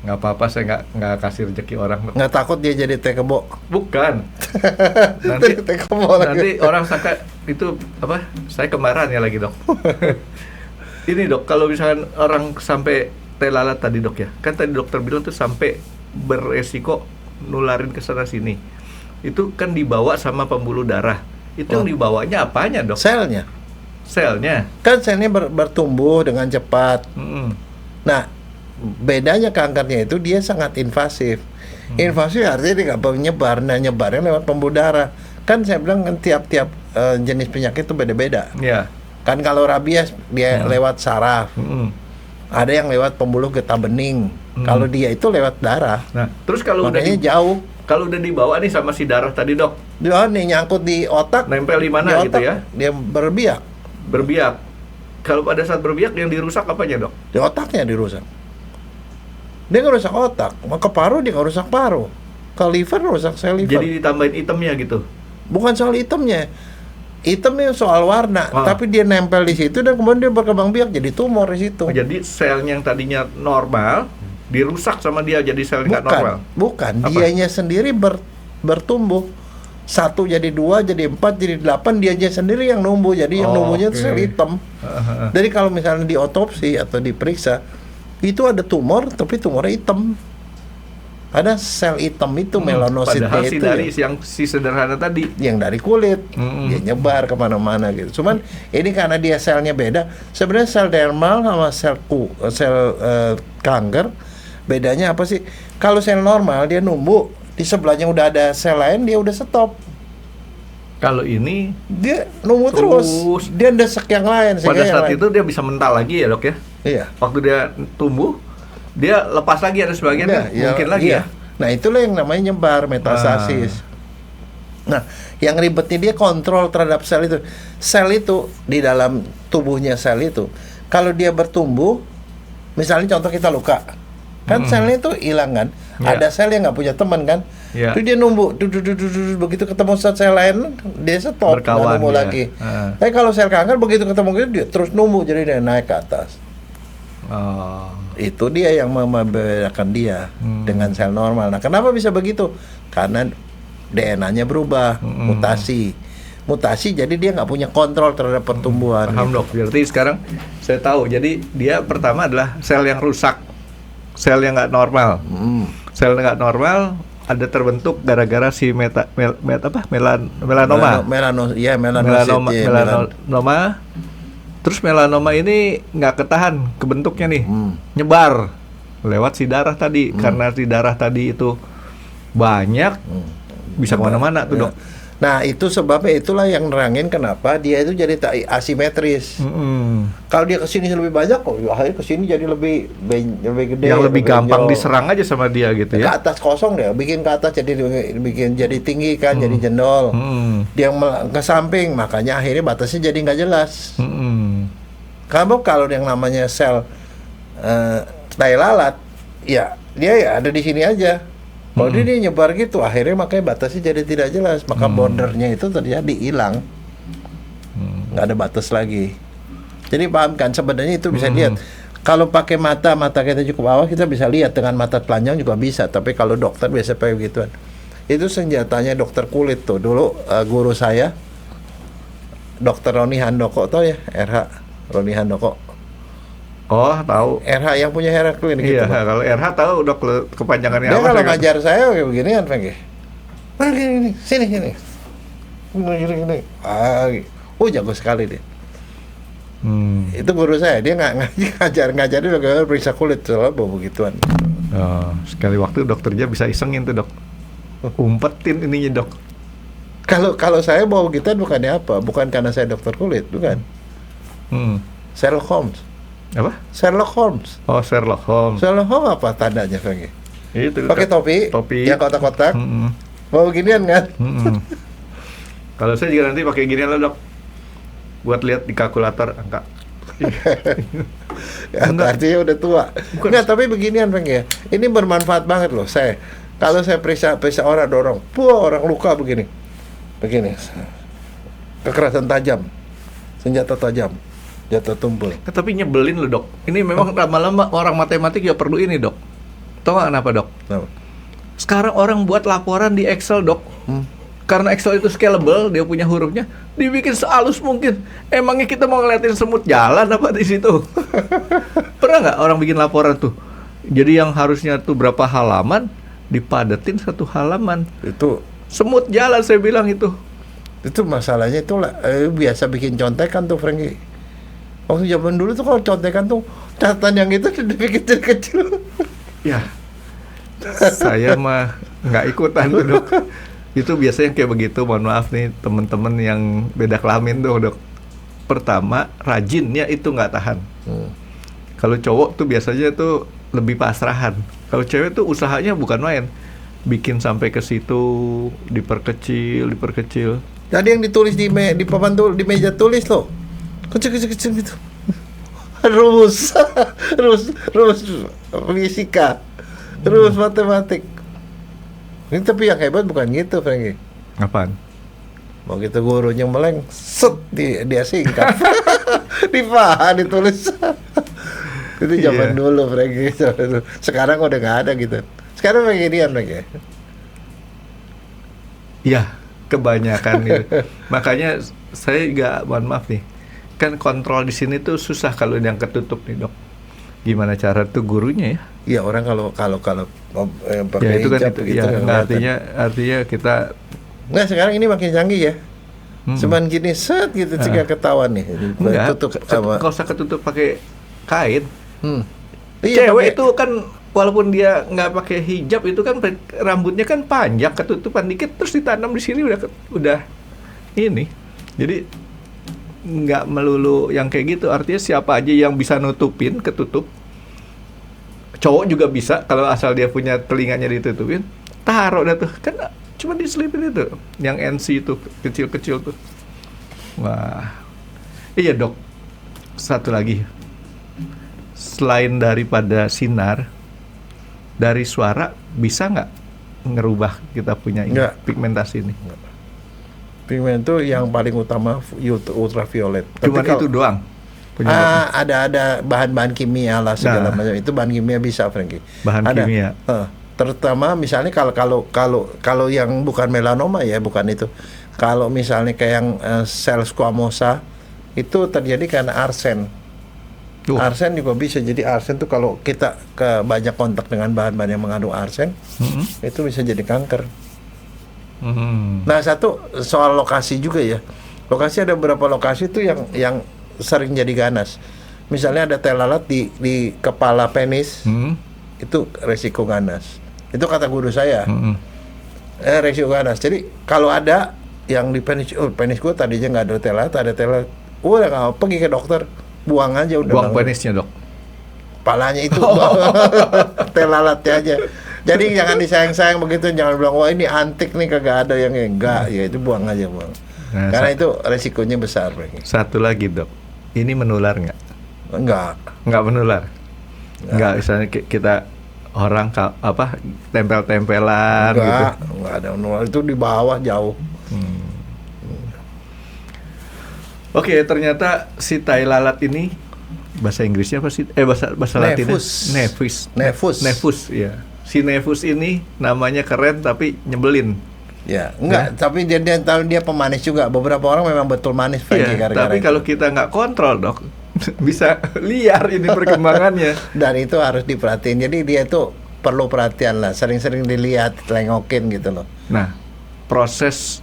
[SPEAKER 3] Nggak apa-apa, saya nggak kasih rezeki orang, Dok.
[SPEAKER 2] Nggak takut dia jadi teh kebo?
[SPEAKER 3] Bukan. Nanti orang sangka itu apa? Saya kembaran ya lagi, Dok. Ini, Dok, kalau misalkan orang sampai teh lalat tadi, Dok ya, kan tadi dokter bilang tuh sampai beresiko nularin ke sana sini. Itu kan dibawa sama pembuluh darah. Itu yang dibawanya apanya, Dok?
[SPEAKER 2] Selnya. Kan selnya bertumbuh dengan cepat. Nah, bedanya kankernya itu dia sangat invasif. Invasif artinya dia nggak menyebar, nyebarnya lewat pembuluh darah. Kan saya bilang kan tiap jenis penyakit itu beda-beda.
[SPEAKER 3] Iya.
[SPEAKER 2] Kan kalau rabies dia lewat saraf. Ada yang lewat pembuluh getah bening. Kalau dia itu lewat darah.
[SPEAKER 3] Nah, terus kalau udah
[SPEAKER 2] Makanya jauh.
[SPEAKER 3] kalau udah dibawa nih sama si darah tadi dok,
[SPEAKER 2] Dia nih nyangkut di otak.
[SPEAKER 3] nempel di
[SPEAKER 2] Di
[SPEAKER 3] mana gitu
[SPEAKER 2] otak,
[SPEAKER 3] ya?
[SPEAKER 2] dia berbiak.
[SPEAKER 3] Berbiak. Kalau pada saat berbiak yang dirusak apanya dok?
[SPEAKER 2] Di otaknya dirusak. Dia ngerusak otak. Ke paru dia ngerusak paru. Ke liver rusak sel liver.
[SPEAKER 3] Jadi ditambahin itemnya gitu.
[SPEAKER 2] Bukan soal hitamnya. Hitamnya soal warna,
[SPEAKER 3] Ah.
[SPEAKER 2] tapi dia nempel di situ dan kemudian dia berkembang biak jadi tumor di situ.
[SPEAKER 3] Oh, jadi selnya yang tadinya normal dirusak sama dia jadi sel nggak normal.
[SPEAKER 2] Bukan.
[SPEAKER 3] Apa?
[SPEAKER 2] Dianya sendiri bertumbuh. 1 jadi 2 jadi 4 jadi 8, dianya sendiri yang numbuh. Jadi yang
[SPEAKER 3] Oh,
[SPEAKER 2] numbuhnya itu
[SPEAKER 3] oke.
[SPEAKER 2] sel hitam. Jadi kalau misalnya diotopsi atau diperiksa, itu ada tumor tapi tumornya hitam. Ada sel hitam itu melanositnya
[SPEAKER 3] Padahal si
[SPEAKER 2] itu
[SPEAKER 3] dari yang si sederhana tadi.
[SPEAKER 2] yang dari kulit,
[SPEAKER 3] Mm-mm.
[SPEAKER 2] dia nyebar kemana-mana gitu. Cuman ini karena dia selnya beda. Sebenarnya sel dermal sama kanker bedanya apa sih? Kalau sel normal dia numbuh, di sebelahnya udah ada sel lain dia udah stop.
[SPEAKER 3] Kalau ini
[SPEAKER 2] Dia numbuh
[SPEAKER 3] Terus.
[SPEAKER 2] terus. Dia desek yang lain.
[SPEAKER 3] pada
[SPEAKER 2] sehingga yang
[SPEAKER 3] saat
[SPEAKER 2] lain-
[SPEAKER 3] itu dia bisa mental lagi ya dok ya.
[SPEAKER 2] iya.
[SPEAKER 3] Waktu dia tumbuh, dia lepas lagi ada sebagian
[SPEAKER 2] Udah,
[SPEAKER 3] yang mungkin lagi
[SPEAKER 2] iya.
[SPEAKER 3] ya.
[SPEAKER 2] Nah itulah yang namanya nyebar metastasis. Nah yang ribetnya dia kontrol terhadap sel itu. Sel itu di dalam tubuhnya sel itu, kalau dia bertumbuh, misalnya contoh kita luka, kan selnya itu hilang kan.
[SPEAKER 3] Iya.
[SPEAKER 2] Ada sel yang nggak punya teman kan.
[SPEAKER 3] Iya.
[SPEAKER 2] Itu dia numbuh, begitu ketemu sel lain dia stop, nggak
[SPEAKER 3] Berkawan
[SPEAKER 2] numbuh
[SPEAKER 3] dia.
[SPEAKER 2] lagi.
[SPEAKER 3] Ah.
[SPEAKER 2] Tapi kalau sel kanker begitu ketemu gitu dia terus numbuh, jadi dia naik ke atas.
[SPEAKER 3] Oh.
[SPEAKER 2] Itu dia yang membedakan dia dengan sel normal. Nah, kenapa bisa begitu? Karena DNA-nya berubah, mutasi. Jadi dia nggak punya kontrol terhadap pertumbuhan.
[SPEAKER 3] Paham dok. Berarti sekarang saya tahu. Jadi dia pertama adalah sel yang rusak, sel yang nggak normal. Sel yang nggak normal ada terbentuk gara-gara si melanoma.
[SPEAKER 2] Melanosit,
[SPEAKER 3] Melanoma,
[SPEAKER 2] ya,
[SPEAKER 3] melanoma. Terus melanoma ini nggak ketahan kebentuknya nih,
[SPEAKER 2] Hmm.
[SPEAKER 3] nyebar lewat si darah tadi. Karena si darah tadi itu banyak, bisa kemana-mana tuh
[SPEAKER 2] Ya.
[SPEAKER 3] dok.
[SPEAKER 2] Nah, itu sebabnya itulah yang nerangin kenapa dia itu jadi asimetris. Kalau dia kesini lebih banyak, kok akhirnya kesini jadi lebih gede,
[SPEAKER 3] Yang lebih gampang
[SPEAKER 2] benjol.
[SPEAKER 3] diserang aja sama dia gitu
[SPEAKER 2] Ke
[SPEAKER 3] ya.
[SPEAKER 2] atas kosong deh, bikin ke atas bikin jadi tinggi kan, jadi jendol. Dia ke samping, makanya akhirnya batasnya jadi nggak jelas. Kamu kalau yang namanya sel tai lalat, ya dia ya ada di sini aja. Kalau dia nyebar gitu, akhirnya makanya batasnya jadi tidak jelas, maka bordernya itu terjadi hilang, nggak ada batas lagi. Jadi paham kan sebenarnya itu bisa lihat. Kalau pakai mata kita cukup awal, kita bisa lihat dengan mata telanjang juga bisa. Tapi kalau dokter biasa pakai begituan. Itu senjatanya dokter kulit tuh. Dulu guru saya, Dokter Roni Handoko tau ya, RH Roni Handoko.
[SPEAKER 3] Oh tahu.
[SPEAKER 2] RH yang punya Hera Klinik
[SPEAKER 3] Iya,
[SPEAKER 2] itu. Pak.
[SPEAKER 3] kalau RH tahu dok kepanjangannya
[SPEAKER 2] Dia
[SPEAKER 3] apa?
[SPEAKER 2] kalau
[SPEAKER 3] saya nggak-
[SPEAKER 2] ngajar saya kayak beginian, Frank. Gini, sini. Gini. Jago sekali dia. Itu guru saya, dia nggak ngajarin bagaimana periksa kulit, soalnya bawa begituan.
[SPEAKER 3] Oh, sekali waktu dokternya bisa isengin tuh dok, umpetin ininya dok.
[SPEAKER 2] Kalau saya bawa begituan bukannya apa? Bukan karena saya dokter kulit, bukan. Sherlock Holmes.
[SPEAKER 3] Apa?
[SPEAKER 2] Sherlock Holmes.
[SPEAKER 3] Oh Sherlock Holmes.
[SPEAKER 2] Sherlock Holmes apa tandanya, Frank?
[SPEAKER 3] Itu.
[SPEAKER 2] Pakai topi, yang kotak-kotak, bawa beginian kan?
[SPEAKER 3] Kalau saya juga nanti pakai gini lah dok, buat lihat di kalkulator angka.
[SPEAKER 2] Ya, artinya udah tua. Enggak, tapi beginian, Frank ya. Ini bermanfaat banget loh. Kalau saya periksa orang dorong, orang luka begini. Kekerasan tajam. Senjata tajam. Jatuh tumpul.
[SPEAKER 3] Tapi nyebelin loh dok. Ini memang lama-lama orang matematik ya perlu ini dok. Tahu nggak kenapa dok?
[SPEAKER 2] Kenapa?
[SPEAKER 3] Sekarang orang buat laporan di Excel dok. Karena Excel itu scalable, dia punya hurufnya, dibikin sehalus mungkin. Emangnya kita mau ngeliatin semut jalan apa di situ? Pernah nggak orang bikin laporan tuh? Jadi yang harusnya tuh berapa halaman, dipadatin satu halaman.
[SPEAKER 2] Itu
[SPEAKER 3] Semut jalan saya bilang itu.
[SPEAKER 2] masalahnya itu biasa bikin contekan tuh, Frankie. Waktu zaman dulu tuh kalau contekan tuh catatan yang itu dibikin kecil-kecil.
[SPEAKER 3] Ya, saya mah nggak ikutan tuh dok. Itu biasanya kayak begitu. Mohon maaf nih teman-teman yang beda kelamin tuh dok. Pertama, rajinnya itu nggak tahan. Kalau cowok tuh biasanya tuh lebih pasrahan. Kalau cewek tuh usahanya bukan main. Bikin sampai ke situ, diperkecil.
[SPEAKER 2] Tadi yang ditulis di papan di meja tulis loh. Kecil gitu. Rumus fisika. Rumus matematik. Ini tapi yang hebat bukan gitu, Frankie.
[SPEAKER 3] Apaan?
[SPEAKER 2] Mau gitu gurunya meleng, set dia singkat. Di paha ditulis. Itu zaman dulu, Frankie. Sekarang udah nggak ada gitu. Sekarang beginian lagi.
[SPEAKER 3] Iya, kebanyakan gitu. Makanya saya juga mohon maaf nih. Kan kontrol di sini tuh susah kalau yang ketutup nih, Dok. Gimana cara tuh gurunya ya?
[SPEAKER 2] Iya, orang kalau
[SPEAKER 3] Ya
[SPEAKER 2] pakai
[SPEAKER 3] itu kan
[SPEAKER 2] hijab
[SPEAKER 3] itu.
[SPEAKER 2] gitu
[SPEAKER 3] Ya,
[SPEAKER 2] nggak
[SPEAKER 3] artinya kita
[SPEAKER 2] Nah, sekarang ini makin canggih ya. Cuman gini set gitu cegah ketahuan nih.
[SPEAKER 3] enggak
[SPEAKER 2] Tutup sama
[SPEAKER 3] nggak usah ketutup pakai kain.
[SPEAKER 2] Iya,
[SPEAKER 3] Cewek
[SPEAKER 2] pakai-
[SPEAKER 3] itu kan walaupun dia nggak pakai hijab itu kan rambutnya kan panjang, ketutupan dikit terus ditanam di sini udah ini. Jadi nggak melulu yang kayak gitu. Artinya siapa aja yang bisa nutupin ketutup. Cowok juga bisa kalau asal dia punya telinganya ditutupin. Taruh dah tuh. Kan cuma diselipin itu. Yang NC itu kecil-kecil tuh. Wah. Iya, Dok. Satu lagi. Selain daripada sinar, dari suara bisa nggak ngerubah kita punya ini,
[SPEAKER 2] Nggak.
[SPEAKER 3] pigmentasi ini?
[SPEAKER 2] pigmen itu yang paling utama ultraviolet.
[SPEAKER 3] Cuman
[SPEAKER 2] kalau-
[SPEAKER 3] itu doang. Penyebabnya.
[SPEAKER 2] ada bahan-bahan kimia lah segala
[SPEAKER 3] Nah.
[SPEAKER 2] macam. Itu bahan kimia bisa, Frankie.
[SPEAKER 3] Bahan
[SPEAKER 2] Ada.
[SPEAKER 3] kimia.
[SPEAKER 2] Terutama misalnya kalau yang bukan melanoma ya, bukan itu. Kalau misalnya kayak yang sel squamosa itu terjadi karena arsen.
[SPEAKER 3] Tuh.
[SPEAKER 2] Arsen juga bisa. Jadi arsen tuh kalau kita banyak kontak dengan bahan-bahan yang mengandung arsen, itu bisa jadi kanker. Nah, satu soal lokasi juga ya. Lokasi ada beberapa lokasi tuh yang sering jadi ganas. Misalnya ada tel lalat di kepala penis, itu resiko ganas. Itu kata guru saya. Resiko ganas. Jadi kalau ada yang di penis, penis gue tadinya nggak ada tel lalat, ada tel lalat, udah nggak apa, pergi ke dokter, buang aja udah.
[SPEAKER 3] Buang penisnya, Dok.
[SPEAKER 2] Kepalanya itu tel lalatnya aja. Jadi jangan disayang-sayang begitu, jangan bilang wah ini antik nih kagak ada yang enggak, ya itu buang aja, buang.
[SPEAKER 3] Nah,
[SPEAKER 2] Karena itu resikonya besar, Frankie.
[SPEAKER 3] Satu lagi, Dok. Ini menular nggak?
[SPEAKER 2] Enggak.
[SPEAKER 3] Nggak menular. Nggak, misalnya kita orang tempel-tempelan gitu.
[SPEAKER 2] Enggak ada menular, itu di bawah jauh.
[SPEAKER 3] Oke, ternyata si tai lalat ini bahasa Inggrisnya apa sih? Bahasa Latinnya? Nevus, ya. Si Nevus ini namanya keren tapi nyebelin.
[SPEAKER 2] Ya, enggak, tapi dia tahu dia pemanis juga. Beberapa orang memang betul manis, Frankie,
[SPEAKER 3] Iya,
[SPEAKER 2] gara-gara
[SPEAKER 3] tapi
[SPEAKER 2] itu.
[SPEAKER 3] kalau kita nggak kontrol, Dok, bisa liar ini perkembangannya.
[SPEAKER 2] Dan itu harus diperhatiin. Jadi dia itu perlu perhatian lah, sering-sering dilihat, telengokin gitu loh.
[SPEAKER 3] Nah, proses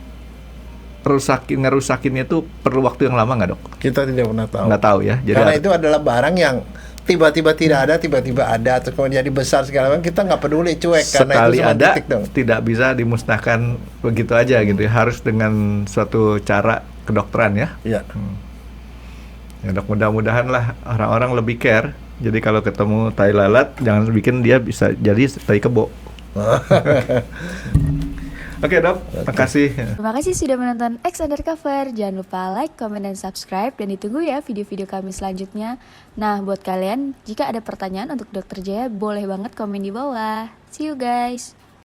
[SPEAKER 3] ngerusakinnya itu perlu waktu yang lama nggak, Dok?
[SPEAKER 2] Kita tidak pernah tahu.
[SPEAKER 3] Nggak tahu ya. Jadi
[SPEAKER 2] Karena itu adalah barang yang tiba-tiba tidak ada, tiba-tiba ada, atau kemudian jadi besar segala macam, kita nggak peduli, cuek. Karena
[SPEAKER 3] sekali
[SPEAKER 2] itu cuma
[SPEAKER 3] ada
[SPEAKER 2] titik dong.
[SPEAKER 3] tidak bisa dimusnahkan begitu aja gitu ya. Harus dengan suatu cara kedokteran ya.
[SPEAKER 2] Iya.
[SPEAKER 3] Ya, Dok, mudah-mudahan lah orang-orang lebih care. Jadi kalau ketemu tai lalat jangan bikin dia bisa jadi tai kebo. Oke, Dok, makasih.
[SPEAKER 1] Terima kasih sudah menonton X Undercover. Jangan lupa like, comment, dan subscribe. Dan ditunggu ya video-video kami selanjutnya. Nah, buat kalian, jika ada pertanyaan untuk Dr. Jaya, boleh banget komen di bawah. See you guys!